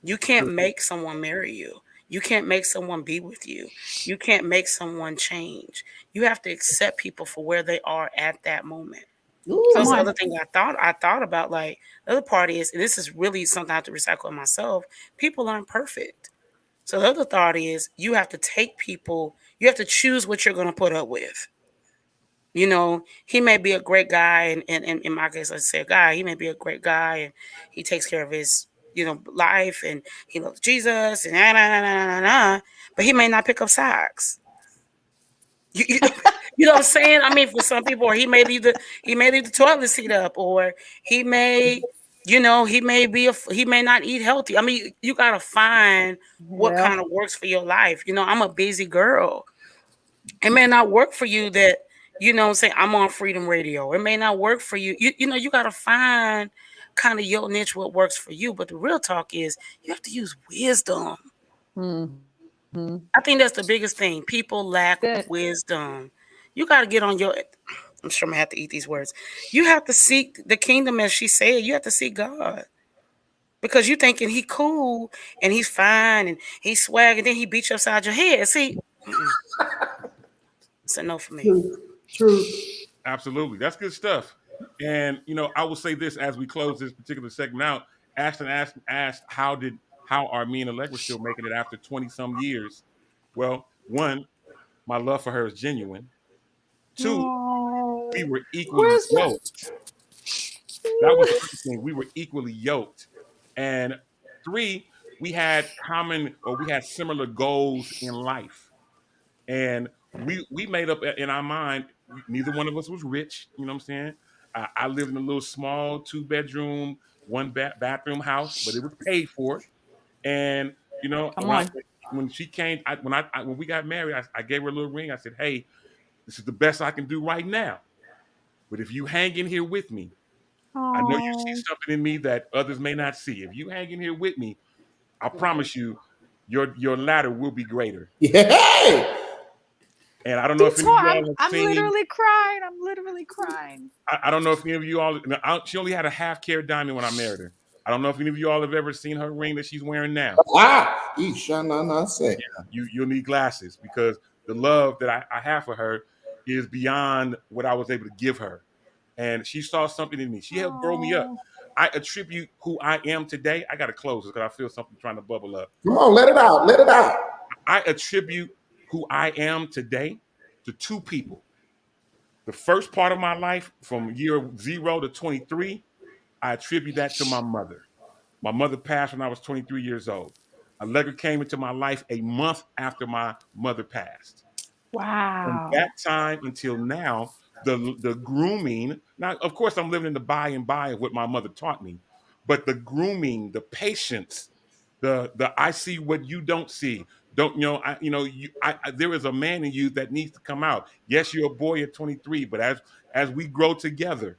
You can't make someone marry you. You can't make someone be with you. You can't make someone change. You have to accept people for where they are at that moment. Ooh. So that's Come the on. other thing I thought about. Like, the other part is, and this is really something I have to recycle in myself. People aren't perfect. So the other thought is, you have to take people. You have to choose what you're going to put up with. You know, he may be a great guy, and in my case, let's say a guy, he may be a great guy, and he takes care of his, life, and he loves Jesus, and but he may not pick up socks. You, you, you know what I'm saying? I mean, for some people, or he may leave the toilet seat up, or he may, he may not eat healthy. I mean, you gotta find what Well, kind of works for your life. I'm a busy girl. It may not work for you that, what I'm saying, I'm on Freedom Radio. It may not work for you. You got to find kind of your niche, what works for you. But the real talk is, you have to use wisdom. mm-hmm. I think that's the biggest thing. People lack Good. wisdom. You got to get on your, I'm sure I'm going to have to eat these words. You have to seek the kingdom, as she said. You have to seek God. Because you thinking he cool and he's fine and he's swag, and then he beat you upside your head. See, it's a no for me. True. Absolutely. That's good stuff. And I will say this as we close this particular segment out. Ashton asked how are me and Allegra still making it after 20 some years? Well, one, my love for her is genuine. Two, we were equally Where's my yoked. That was the other thing. We were equally yoked. And three, we had similar goals in life. And we made up in our mind, neither one of us was rich, you know what I'm saying? I lived in a little small 2-bedroom, bathroom house, but it was paid for. And Come on. when she came, when we got married, I gave her a little ring. I said, "Hey, this is the best I can do right now. But if you hang in here with me, I know you see Oh, something in me that others may not see. If you hang in here with me, I promise you, your ladder will be greater." Yeah. And I don't know if any of you all have I'm seen. literally crying. I'm literally crying. I don't know if any of you all. She only had a half-carat diamond when I married her. I don't know if any of you all have ever seen her ring that she's wearing now. Ah, Ishana say. You'll need glasses because the love that I have for her is beyond what I was able to give her. And she saw something in me. She helped grow me up. Oh. I attribute who I am today. I got to close this because I feel something trying to bubble up. Come on, let it out. Let it out. I attribute who I am today to two people. The first part of my life, from year 0 to 23, I attribute that to my mother. My mother passed when I was 23 years old. Allegra came into my life a month after my mother passed. From Wow. that time until now, the grooming. Now, of course, I'm living in the by and by of what my mother taught me, but the grooming, the patience, the I see what you don't see. Don't there is a man in you that needs to come out. Yes, you're a boy at 23, but as we grow together,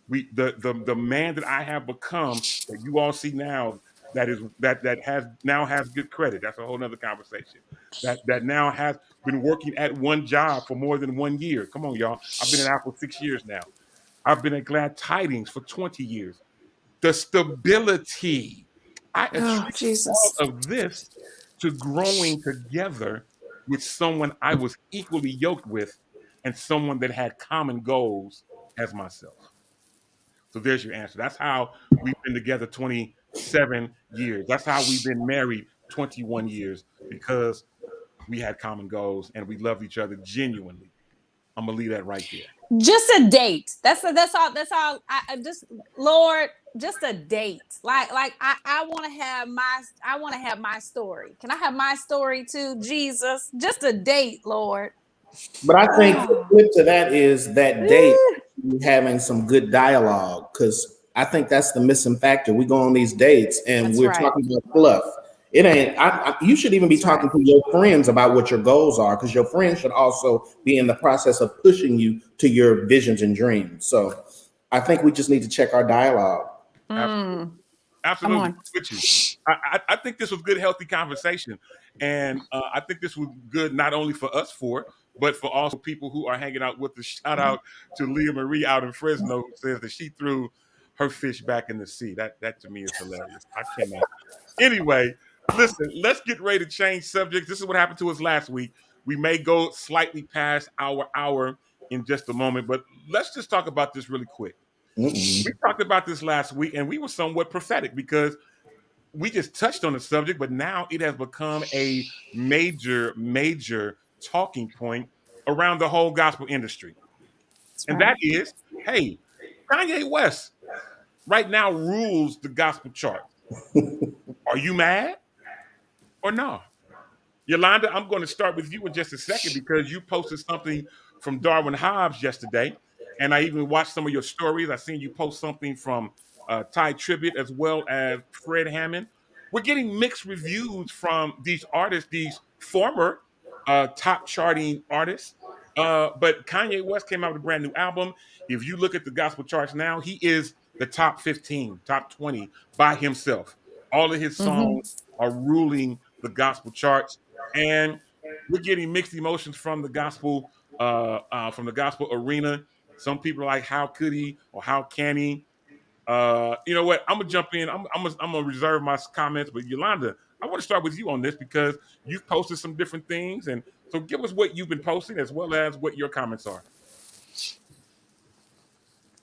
the man that I have become that you all see now has good credit. That's a whole nother conversation. That now has been working at one job for more than 1 year. Come on, y'all. I've been at Apple 6 years now. I've been at Glad Tidings for 20 years. The stability. I Oh, attribute all Jesus. of this to growing together with someone I was equally yoked with and someone that had common goals as myself. So there's your answer. That's how we've been together 27 years. That's how we've been married 21 years, because we had common goals and we loved each other genuinely. I'm gonna leave that right there. Just a date. That's all. I just, Lord, just a date. Like I want to have my story. Can I have my story too, Jesus? Just a date, Lord. But I think the flip to that is that date having some good dialogue, because I think that's the missing factor. We go on these dates and That's we're right. talking about fluff. It ain't. You should even be talking to your friends about what your goals are, because your friends should also be in the process of pushing you to your visions and dreams. So I think we just need to check our dialogue. Absolutely. on. With you. I think this was good, healthy conversation. And I think this was good not only for us four, but for also people who are hanging out with us. Shout out to Leah Marie out in Fresno, who says that she threw her fish back in the sea. That to me is hilarious. I cannot. Anyway, listen, let's get ready to change subjects. This is what happened to us last week. We may go slightly past our hour in just a moment, but let's just talk about this really quick. We talked about this last week, and we were somewhat prophetic because we just touched on the subject, but now it has become a major talking point around the whole gospel industry. And that is, hey, Kanye West right now rules the gospel chart. Are you mad or no? Yolanda, I'm going to start with you in just a second because you posted something from Darwin Hobbs yesterday, and I even watched some of your stories. I seen you post something from Ty Tribbett as well as Fred Hammond. We're getting mixed reviews from these artists, these former top charting artists. But Kanye West came out with a brand new album. If you look at the gospel charts now, he is the top 15, top 20 by himself. All of his songs are ruling the gospel charts, and we're getting mixed emotions from the gospel arena. Some people are like, "How could he?" or "How can he?" You know what? I'm gonna jump in. I'm gonna reserve my comments, but Yolanda, I want to start with you on this because you've posted some different things, and so give us what you've been posting as well as what your comments are.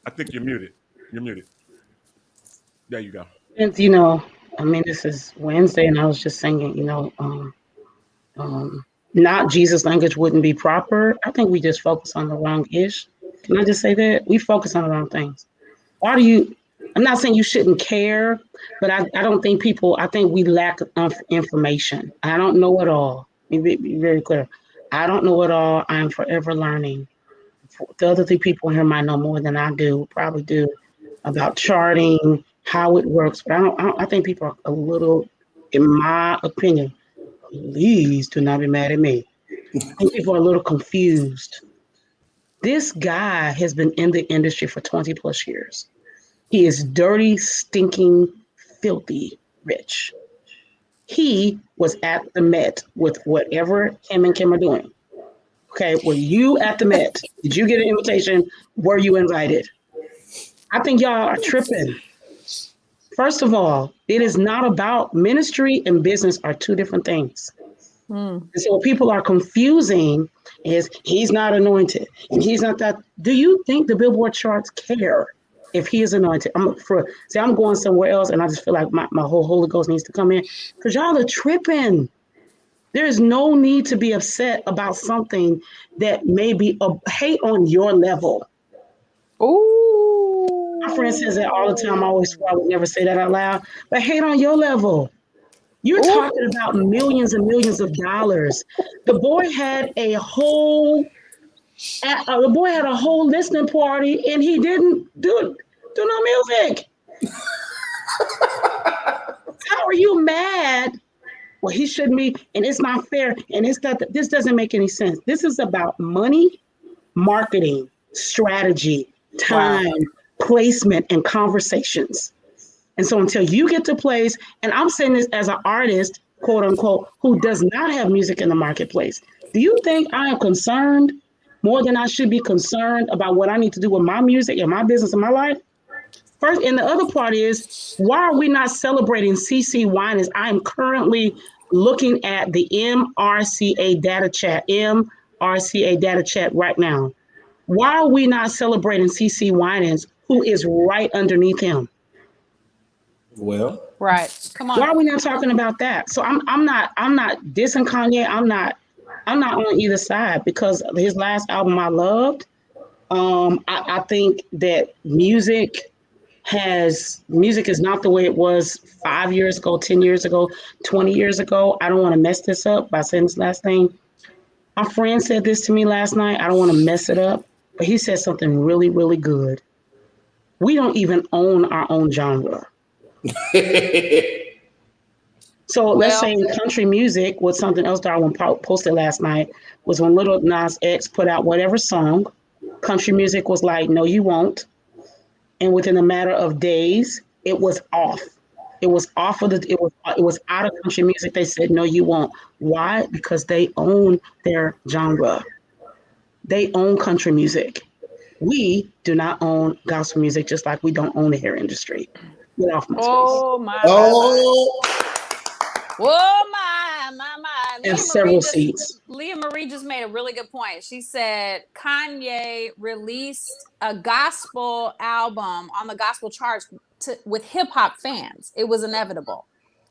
I think you're muted. You're muted. There you go. And, I mean, this is Wednesday, and I was just singing, not Jesus language wouldn't be proper. I think we just focus on the wrong ish. Can I just say that? We focus on the wrong things. I'm not saying you shouldn't care, but I don't think I think we lack information. I don't know it all. Let me be very clear. I don't know it all. I'm forever learning. The other three people here might know more than I do, probably do, about charting, how it works. But I think people are a little, in my opinion, please do not be mad at me. I think people are a little confused. This guy has been in the industry for 20 plus years. He is dirty, stinking, filthy rich. He was at the Met with whatever him and Kim are doing. Okay, were you at the Met? Did you get an invitation? Were you invited? I think y'all are tripping. First of all, it is not about ministry and business are two different things. And so what people are confusing is he's not anointed and he's not that. Do you think the Billboard charts care if he is anointed? I'm going somewhere else and I just feel like my whole Holy Ghost needs to come in because y'all are tripping. There is no need to be upset about something that may be a hate on your level. Ooh. My friend says that all the time. I always swear I would never say that out loud, but hate on your level. You're talking about millions and millions of dollars. The boy had a whole listening party, and he didn't do no music. How are you mad? Well, he shouldn't be, and it's not fair, and it's that this doesn't make any sense. This is about money, marketing, strategy, time, placement, and conversations. And so until you get to a place, and I'm saying this as an artist, quote unquote, who does not have music in the marketplace, do you think I am concerned more than I should be concerned about what I need to do with my music and my business and my life? First, and the other part is, why are we not celebrating CeCe Winans? I am currently looking at the MRCA data chat right now. Why are we not celebrating CeCe Winans, who is right underneath him? Well, Right. Come on. Why are we not talking about that? So I'm not dissing Kanye. I'm not I'm not on either side because his last album I loved. I think that music is not the way it was 5 years ago, 10 years ago, 20 years ago. I don't want to mess this up by saying this last name. My friend said this to me last night. I don't want to mess it up, but he said something really, really good. We don't even own our own genre. So let's say in country music, was something else Darwin posted last night, was when Little Nas X put out whatever song, country music was like, no, you won't. And within a matter of days, it was off. It was off of it was out of country music. They said, no, you won't. Why? Because they own their genre. They own country music. We do not own gospel music, just like we don't own the hair industry. Get off my Oh space. Whoa, my. And several seats. Leah Marie just made a really good point. She said Kanye released a gospel album on the gospel charts with hip hop fans. It was inevitable.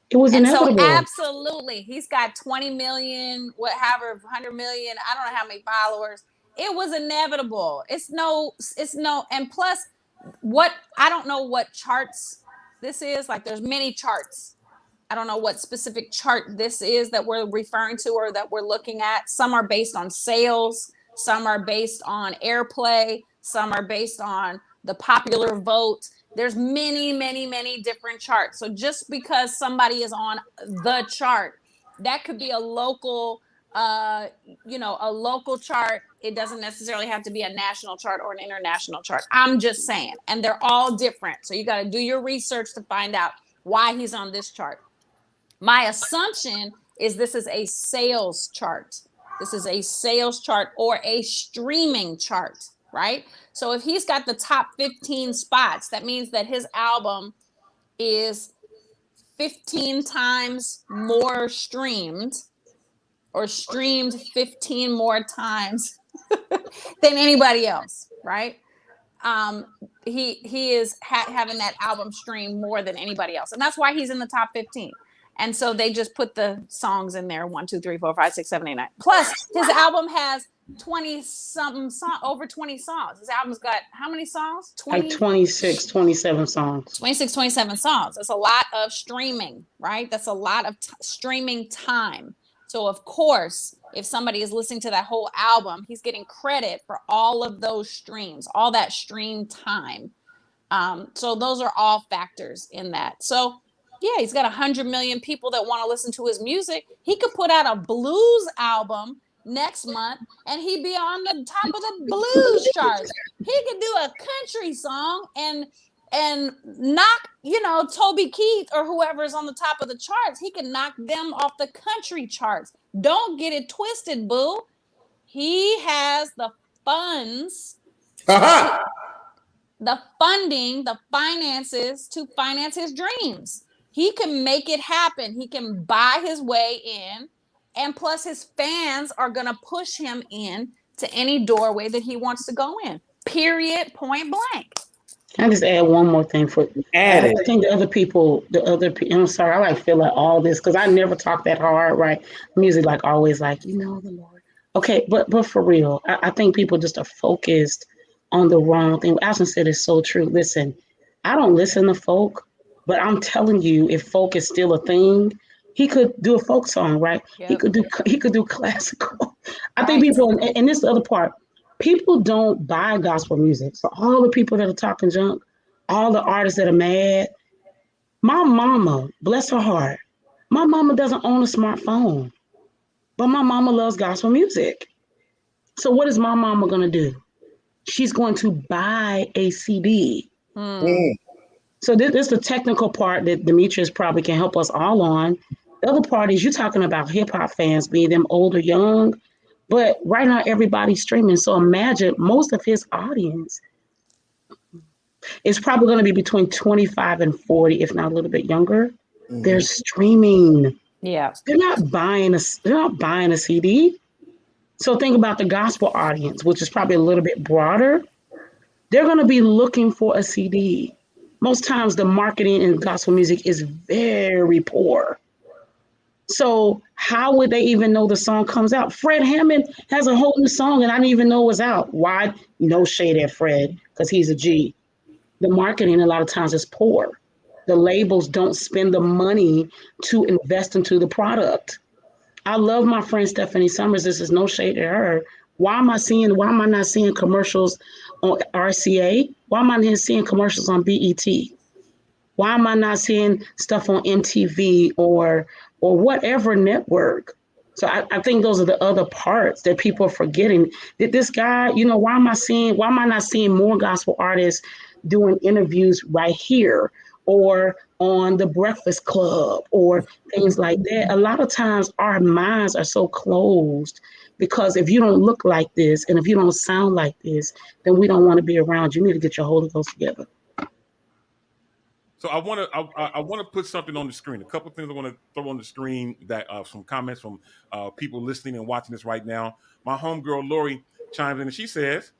It was And inevitable. so absolutely, he's got 20 million, whatever, 100 million. I don't know how many followers. It was inevitable. It's no, and plus, I don't know what charts this is. Like, there's many charts. I don't know what specific chart this is that we're referring to or that we're looking at. Some are based on sales. Some are based on airplay. Some are based on the popular vote. There's many, many, many different charts. So just because somebody is on the chart, that could be a local, a local chart. It doesn't necessarily have to be a national chart or an international chart. I'm just saying. And they're all different. So you got to do your research to find out why he's on this chart. My assumption is this is a sales chart. This is a sales chart or a streaming chart, right? So if he's got the top 15 spots, that means that his album is 15 times more streamed or streamed 15 more times than anybody else, right? He is having that album streamed more than anybody else. And that's why he's in the top 15. And so they just put the songs in there. 1, 2, 3, 4, 5, 6, 7, 8, 9. Plus, his album has 20-something over 20 songs. His album's got how many songs? 20? Like 26, 27 songs. 26, 27 songs. That's a lot of streaming, right? That's a lot of streaming time. So, of course, if somebody is listening to that whole album, he's getting credit for all of those streams, all that stream time. So those are all factors in that. So, yeah, he's got 100 million people that want to listen to his music. He could put out a blues album next month and he'd be on the top of the blues charts. He could do a country song and knock, Toby Keith or whoever's on the top of the charts. He can knock them off the country charts. Don't get it twisted, boo. He has the funds, the funding, the finances to finance his dreams. He can make it happen. He can buy his way in. And plus his fans are going to push him in to any doorway that he wants to go in. Period. Point blank. Can I just add one more thing for I think the other people, I'm sorry, I feel like all this because I never talk that hard, right? Music always the Lord. Okay, but for real, I think people just are focused on the wrong thing. What Alison said is so true. Listen, I don't listen to folk. But I'm telling you, if folk is still a thing, he could do a folk song, right? Yep. He could do classical. I think people, and this is the other part, people don't buy gospel music. So all the people that are talking junk, all the artists that are mad, my mama, bless her heart, my mama doesn't own a smartphone, but my mama loves gospel music. So what is my mama gonna do? She's going to buy a CD. So this is the technical part that Demetrius probably can help us all on. The other part is you're talking about hip hop fans, being them old or young, but right now everybody's streaming. So imagine most of his audience is probably going to be between 25 and 40, if not a little bit younger. Mm-hmm. They're streaming. Yeah. They're not buying a CD. So think about the gospel audience, which is probably a little bit broader. They're going to be looking for a CD. Most times the marketing in gospel music is very poor. So how would they even know the song comes out? Fred Hammond has a whole new song and I didn't even know it was out. Why? No shade at Fred because he's a G. The marketing a lot of times is poor. The labels don't spend the money to invest into the product. I love my friend Stephanie Summers. This is no shade at her. Why am I not seeing commercials on RCA? Why am I not seeing commercials on BET? Why am I not seeing stuff on MTV or whatever network? So I think those are the other parts that people are forgetting. Did this guy, why am I not seeing more gospel artists doing interviews right here or on the Breakfast Club or things like that? A lot of times our minds are so closed because if you don't look like this and if you don't sound like this, then we don't want to be around. You need to get your Holy Ghost together. So I want to put something on the screen. A couple of things I want to throw on the screen that some comments from people listening and watching this right now. My homegirl Lori chimes in and she says,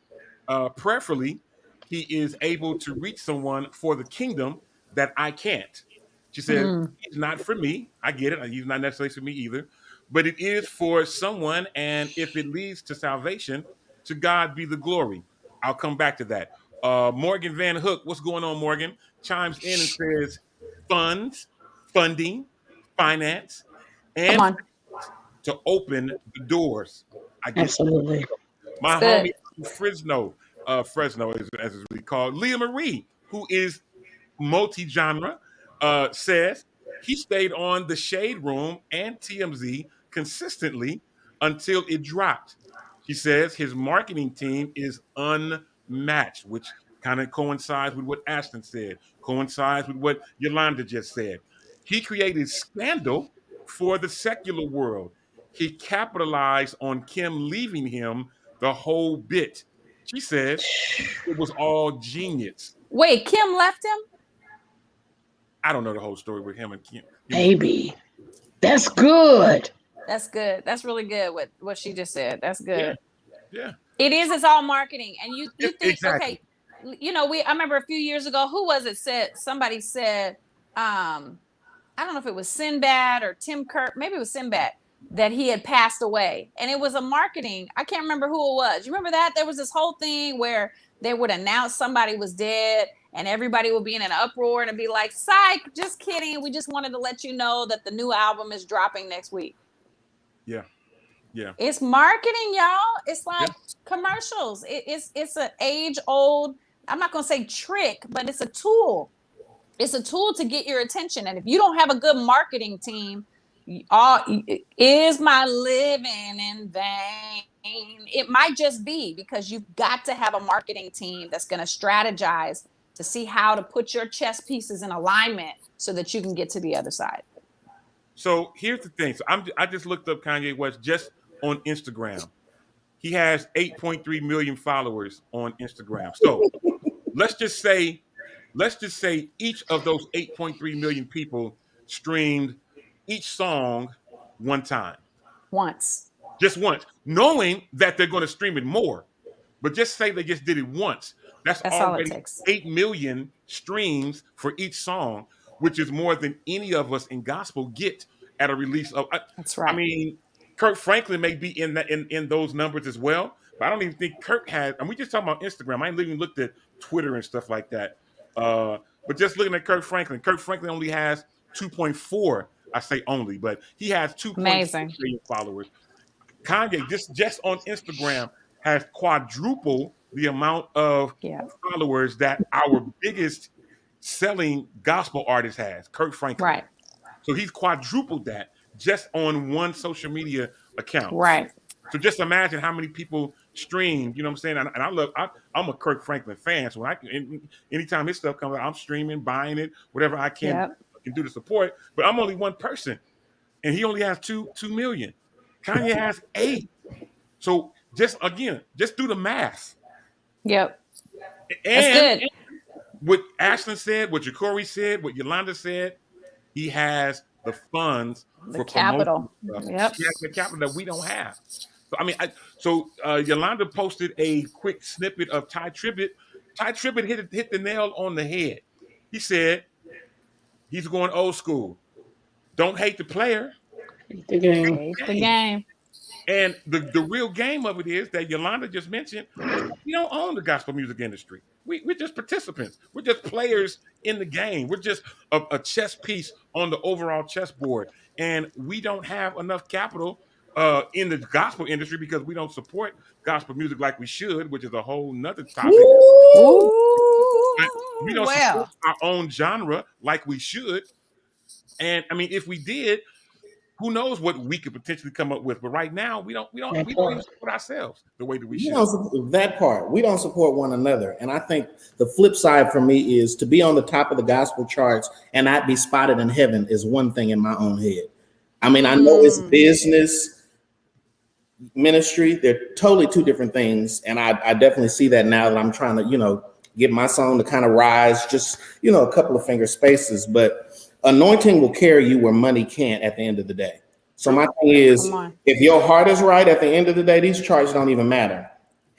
prayerfully, he is able to reach someone for the kingdom that I can't. She said, he's not for me. I get it. He's not necessarily for me either, but it is for someone. And if it leads to salvation, to God be the glory. I'll come back to that. Morgan Van Hook, what's going on, Morgan? Chimes in and says, funds, funding, finance, Come and on. to open the doors. I guess Absolutely. my That's homie Fresno, as it's really called, Leah Marie, who is multi-genre, says he stayed on the Shade Room and TMZ consistently until it dropped. She says his marketing team is unmatched, which kind of coincides with what Ashton said, coincides with what Yolanda just said. He created scandal for the secular world. He capitalized on Kim leaving him the whole bit. She says it was all genius. Wait, Kim left him? I don't know the whole story with him and Kim. Baby, that's good. That's good. That's really good. What she just said. That's good. Yeah. It is. It's all marketing, and you think Exactly. okay. I remember a few years ago. Who was it? Somebody said, I don't know if it was Sinbad or Tim Kirk. Maybe it was Sinbad that he had passed away, and it was a marketing. I can't remember who it was. You remember that? There was this whole thing where they would announce somebody was dead, and everybody would be in an uproar and be like, "Psych! Just kidding. We just wanted to let you know that the new album is dropping next week." Yeah. Yeah. It's marketing, y'all. It's like commercials. It's an age old. I'm not gonna say trick, but it's a tool. It's a tool to get your attention. And if you don't have a good marketing team, is my living in vain? It might just be because you've got to have a marketing team that's going to strategize to see how to put your chess pieces in alignment so that you can get to the other side. So here's the thing. So I just looked up Kanye West just on Instagram. He has 8.3 million followers on Instagram. So let's just say each of those 8.3 million people streamed each song one time. Once. Just once, knowing that they're going to stream it more. But just say they just did it once. That's all it already takes. 8 million streams for each song, which is more than any of us in gospel get at a release of. That's right. I mean, Kirk Franklin may be in those numbers as well, but I don't even think Kirk had. And we just talking about Instagram. I ain't even looked at Twitter and stuff like that. But just looking at Kirk Franklin only has 2.4. I say only, but he has 2.4 million followers. Kanye just on Instagram has quadruple the amount of followers that our biggest selling gospel artist has, Kirk Franklin. Right. So he's quadrupled that just on one social media account. Right. So just imagine how many people stream, you know what I'm saying? And I'm a Kirk Franklin fan. So anytime his stuff comes out, I'm streaming, buying it, whatever I can do to support. But I'm only one person. And he only has 2 million. Kanye has 8. So just do the math. Yep. And that's good. What Ashlyn said, what Ja'Cory said, what Yolanda said, he has the funds for capital. Yep. He has the capital that we don't have. So Yolanda posted a quick snippet of Ty Tribbett. Ty Tribbett hit the nail on the head. He said he's going old school. Don't hate the player. The game. It's the game. And the real game of it is that Yolanda just mentioned, we don't own the gospel music industry. We're just participants. We're just players in the game. We're just a chess piece on the overall chessboard. And we don't have enough capital in the gospel industry because we don't support gospel music like we should, which is a whole nother topic. But we don't support our own genre like we should. And I mean, if we did, who knows what we could potentially come up with? But right now, we don't even support ourselves the way that we should. That part, we don't support one another. And I think the flip side for me is to be on the top of the gospel charts and not be spotted in heaven is one thing in my own head. I mean, I know it's business, ministry, they're totally two different things. And I definitely see that now that I'm trying to, get my song to kind of rise just, a couple of finger spaces. But anointing will carry you where money can't at the end of the day. So my thing is, if your heart is right at the end of the day, these charts don't even matter.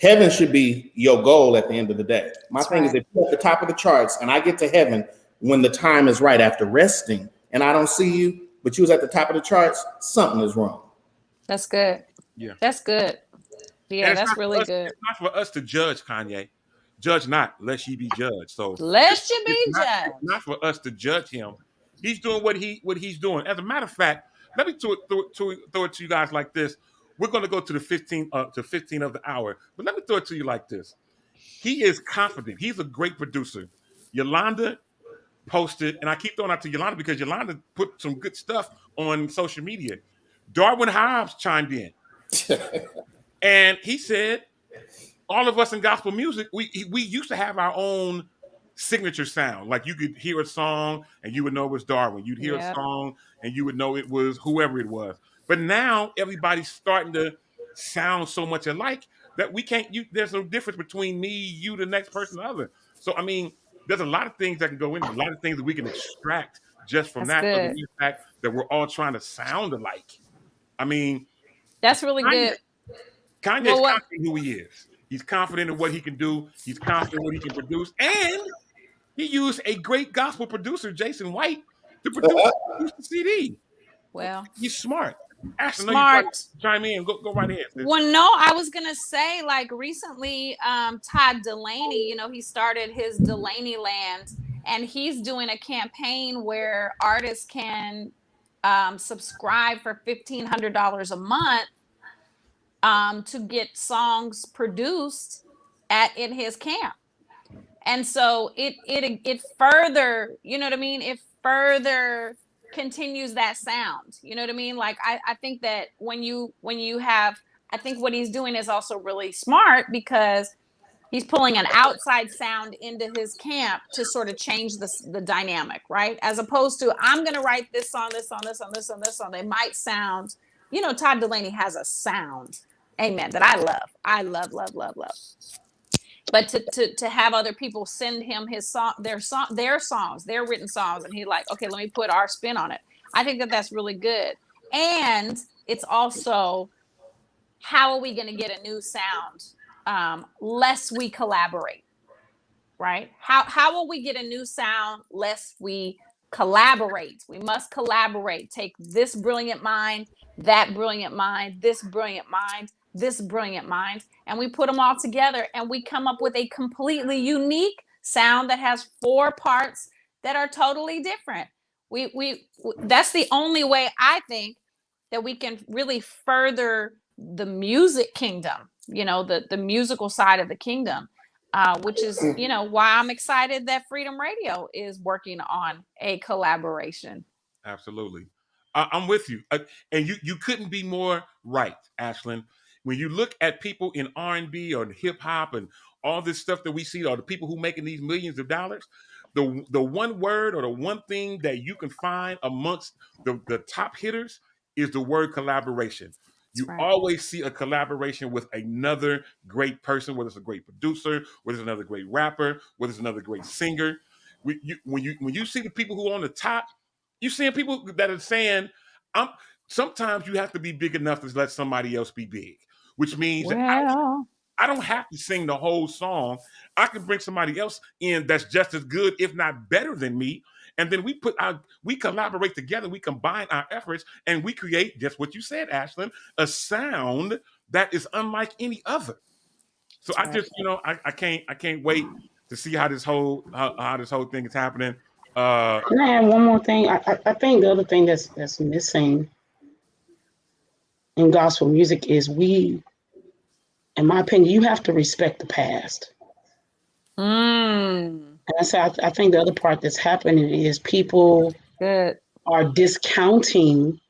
Heaven should be your goal at the end of the day. My thing is, if you're at the top of the charts and I get to heaven when the time is right after resting and I don't see you, but you was at the top of the charts, something is wrong. That's good. Yeah. That's good. Yeah, that's really good. It's not for us to judge, Kanye. Judge not, lest ye be judged. So lest you be judged. It's not for us to judge him. He's doing what he's doing. As a matter of fact, let me throw it to you guys like this. We're going to go to the 15 of the hour, but let me throw it to you like this. He is confident. He's a great producer. Yolanda posted, and I keep throwing out to Yolanda because Yolanda put some good stuff on social media. Darwin Hobbs chimed in, and he said, all of us in gospel music, we used to have our own signature sound. Like you could hear a song and you would know it was Darwin. You'd hear a song and you would know it was whoever it was. But now everybody's starting to sound so much alike that we can't. There's no difference between me, you, the next person, the other. So I mean, there's a lot of things that can go in. A lot of things that we can extract just from that. The fact that we're all trying to sound alike. I mean, that's really good. Kanye's confident who he is. He's confident in what he can do. He's confident in what he can produce. And he used a great gospel producer, Jason White, to produce the CD. Well, he's smart. Ashley, smart. Chime in. Go right ahead. Well, no, I was gonna say, like recently, Todd Delaney, he started his Delaney Land, and he's doing a campaign where artists can subscribe for $1,500 a month to get songs produced in his camp. And so it further, it further continues that sound. You know what I mean? Like I think that when you have, I think what he's doing is also really smart because he's pulling an outside sound into his camp to sort of change the dynamic, right? As opposed to, I'm going to write this song, this song, this song, this song, this song. They might sound, Todd Delaney has a sound, amen, that I love. I love. But to have other people send him their songs, their written songs, and he's like, okay, let me put our spin on it. I think that that's really good. And it's also, how are we going to get a new sound lest we collaborate, right? How will we get a new sound lest we collaborate? We must collaborate. Take this brilliant mind, that brilliant mind, this brilliant mind, this brilliant mind, and we put them all together and we come up with a completely unique sound that has 4 parts that are totally different. We that's the only way I think that we can really further the music kingdom, the musical side of the kingdom, which is, why I'm excited that Freedom Radio is working on a collaboration. Absolutely. I'm with you. And you couldn't be more right, Ashlyn. When you look at people in R&B or hip hop and all this stuff that we see, or the people who making these millions of dollars, the one word or the one thing that you can find amongst the top hitters is the word collaboration. You always see a collaboration with another great person, whether it's a great producer, whether it's another great rapper, whether it's another great singer. When you see the people who are on the top, you're seeing people that are saying, sometimes you have to be big enough to let somebody else be big, which means that I don't have to sing the whole song. I can bring somebody else in that's just as good, if not better than me, and then we collaborate together, we combine our efforts, and we create just what you said, Ashlyn, a sound that is unlike any other. So I just, I can't wait to see how this whole thing is happening. Can I add one more thing? I think the other thing that's missing in gospel music is in my opinion, you have to respect the past. And I think the other part that's happening is people are discounting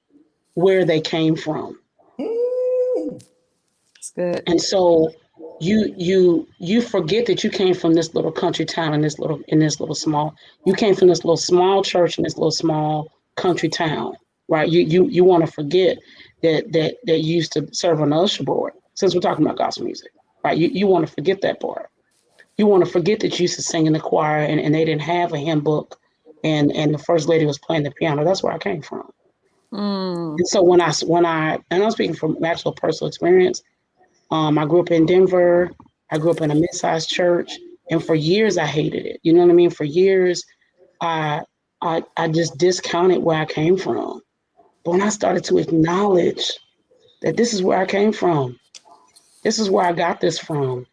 where they came from. That's good. And so you forget that you came from this little country town in this little small. You came from this little small church in this little small country town, right? You want to forget that you used to serve on the usher board. Since we're talking about gospel music, right? You want to forget that part. You want to forget that you used to sing in the choir and they didn't have a hymn book, and the first lady was playing the piano. That's where I came from. And so when I'm speaking from actual personal experience. I grew up in Denver. I grew up in a mid-sized church, and for years I hated it. You know what I mean? For years, I just discounted where I came from. But when I started to acknowledge that this is where I came from, this is where I got this from.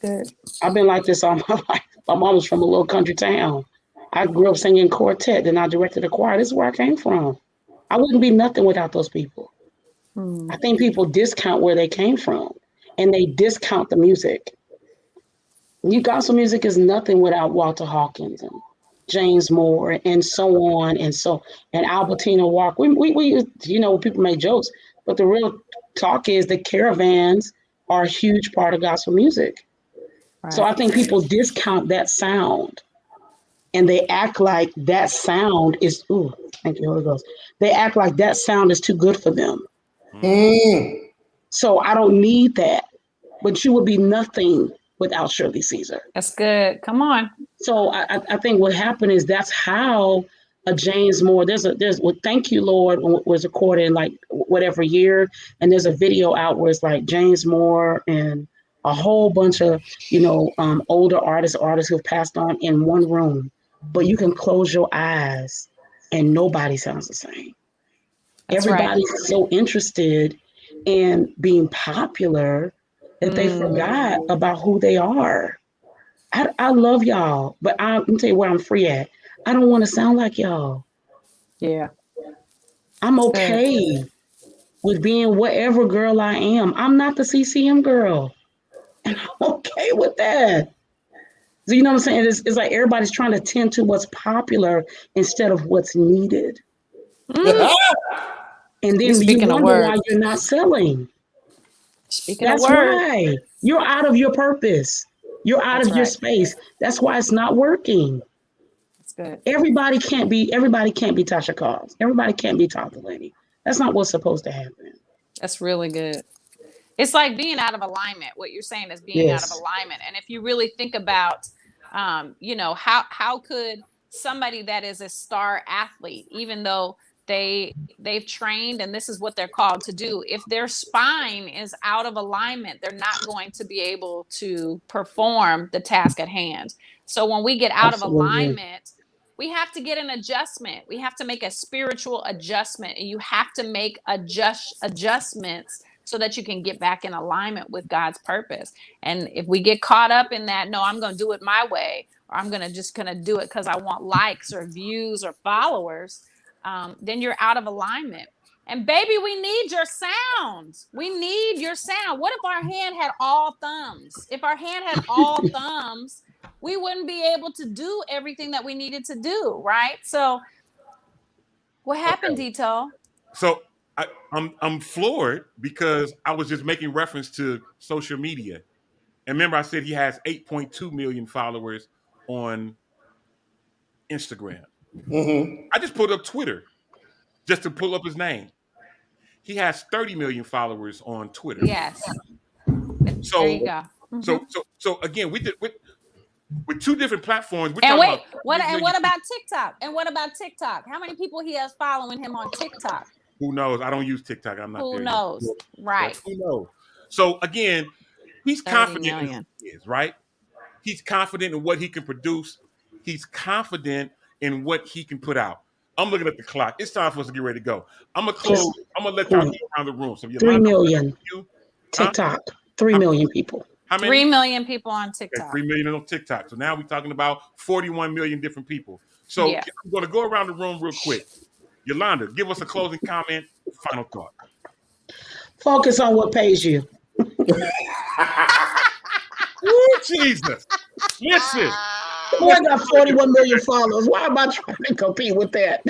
Good. I've been like this all my life. My mom was from a little country town. I grew up singing quartet, then I directed a choir. This is where I came from. I wouldn't be nothing without those people. I think people discount where they came from, and they discount the music. Gospel music is nothing without Walter Hawkins and James Moore and so on and Albertina Walker. We people make jokes, but the real talk is the caravans are a huge part of gospel music. Right. So I think people discount that sound, and they act like that sound is, thank you, Holy Ghost. They act like that sound is too good for them. So I don't need that. But you would be nothing without Shirley Caesar. That's good. Come on. So I think what happened is that's how a James Moore, there's Thank You Lord was recorded in like whatever year, and there's a video out where it's like James Moore and a whole bunch of older artists who've passed on in one room, but you can close your eyes and nobody sounds the same. That's Everybody's right. So interested in being popular that they forgot about who they are. I love y'all, but I'm tell you where I'm free at. I don't want to sound like y'all. Yeah. I'm okay with being whatever girl I am. I'm not the CCM girl. And I'm okay with that. So you know what I'm saying? It's like everybody's trying to tend to what's popular instead of what's needed. And then you wonder why you're not selling. That's why. You're out of your purpose. You're out of your space. That's why it's not working. That's good. Everybody can't be Tasha Cobbs. Everybody can't be Todd Delaney. That's not what's supposed to happen. That's really good. It's like being out of alignment. What you're saying is being out of alignment. And if you really think about, how could somebody that is a star athlete, even though they've trained and this is what they're called to do, if their spine is out of alignment, they're not going to be able to perform the task at hand. So when we get out of alignment, we have to get an adjustment. We have to make a spiritual adjustment, and you have to make adjustments so that you can get back in alignment with God's purpose. And if we get caught up in that, no, I'm going to do it my way, or I'm going to do it because I want likes or views or followers, then you're out of alignment. And baby, we need your sound. We need your sound. What if our hand had all thumbs? If our hand had all thumbs, we wouldn't be able to do everything that we needed to do, right? So what happened, Dito? So I'm floored because I was just making reference to social media. And remember, I said he has 8.2 million followers on Instagram. I just pulled up Twitter just to pull up his name. He has 30 million followers on Twitter. Yes. So there you go. So again, we did with two different platforms. And wait, what about TikTok? And what about TikTok? How many people he has following him on TikTok? Who knows? I don't use TikTok. I'm not there. Who knows? Right. Who knows? So again, he's confident in who he is, right? He's confident in what he can produce. He's confident in what he can put out. I'm looking at the clock. It's time for us to get ready to go. I'm gonna close. I'm gonna let y'all go around the room. So 3 million you, TikTok. 3 million people. how many? 3 million people on Okay, TikTok. 3 million on TikTok. So now we're talking about 41 million different people. So Yeah. I'm going to go around the room real quick. Yolanda, give us a closing comment, final thought. Focus on what pays you. Ooh, Jesus. Listen. Boy, I got 41 million followers. Why am I trying to compete with that?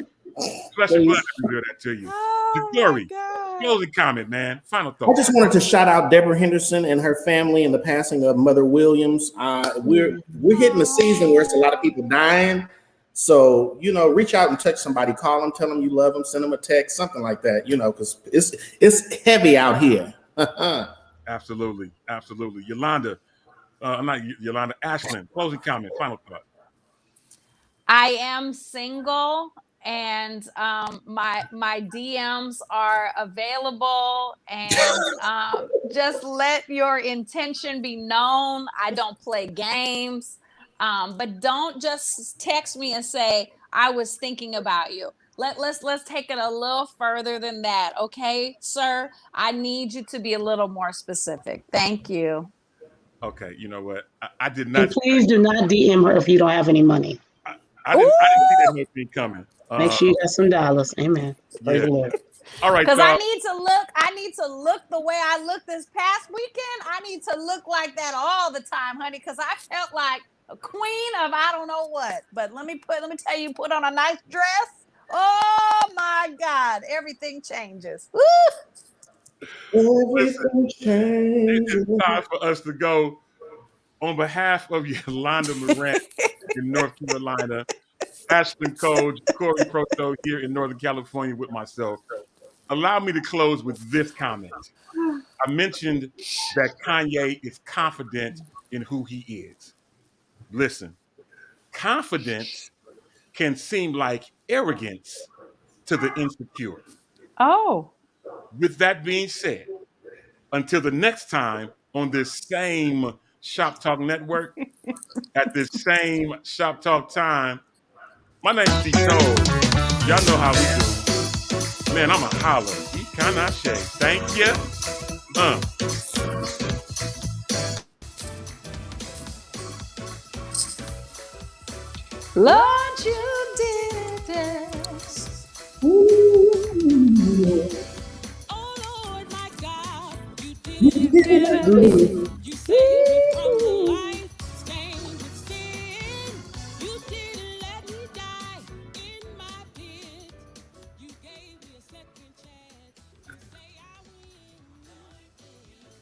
Special blessing to do that to you. Oh, Glory. my God. Closing comment, man. Final I thought. just wanted to shout out Deborah Henderson and her family and the passing of Mother Williams. We're hitting the season where it's a lot of people dying. So, reach out and touch somebody, call them, tell them you love them, send them a text, something like that, because it's heavy out here. Absolutely. Absolutely. Yolanda, not Yolanda, Ashlyn, closing comment, final thought. I am single, and my DMs are available, and just let your intention be known. I don't play games, but don't just text me and say I was thinking about you. Let's take it a little further than that, okay, sir? I need you to be a little more specific. Thank you. Okay, you know what? I did And not. please do not DM her if you don't have any money. I didn't see that much thing coming. Make sure you got some dollars. Amen. Praise Yeah. the Lord. All right, Because y'all. I need to look the way I looked this past weekend. I need to look like that all the time, honey, because I felt like a queen of I don't know what. But let me tell you, put on a nice dress. Oh my God, everything changes. Woo! Everything changes. It's time for us to go. On behalf of Yolanda Moran in North Carolina, Ashlyn Coach, Corey Proto here in Northern California with myself, allow me to close with this comment. I mentioned that Kanye is confident in who he is. Listen, confidence can seem like arrogance to the insecure. Oh. With that being said, until the next time on this same Shop Talk Network, at this same Shop Talk time, my name's D-Toll. Y'all know how we do. Man, I'm a holler. He cannot shake. Thank you. Lord, you did this. Oh, Lord, my God, you did it.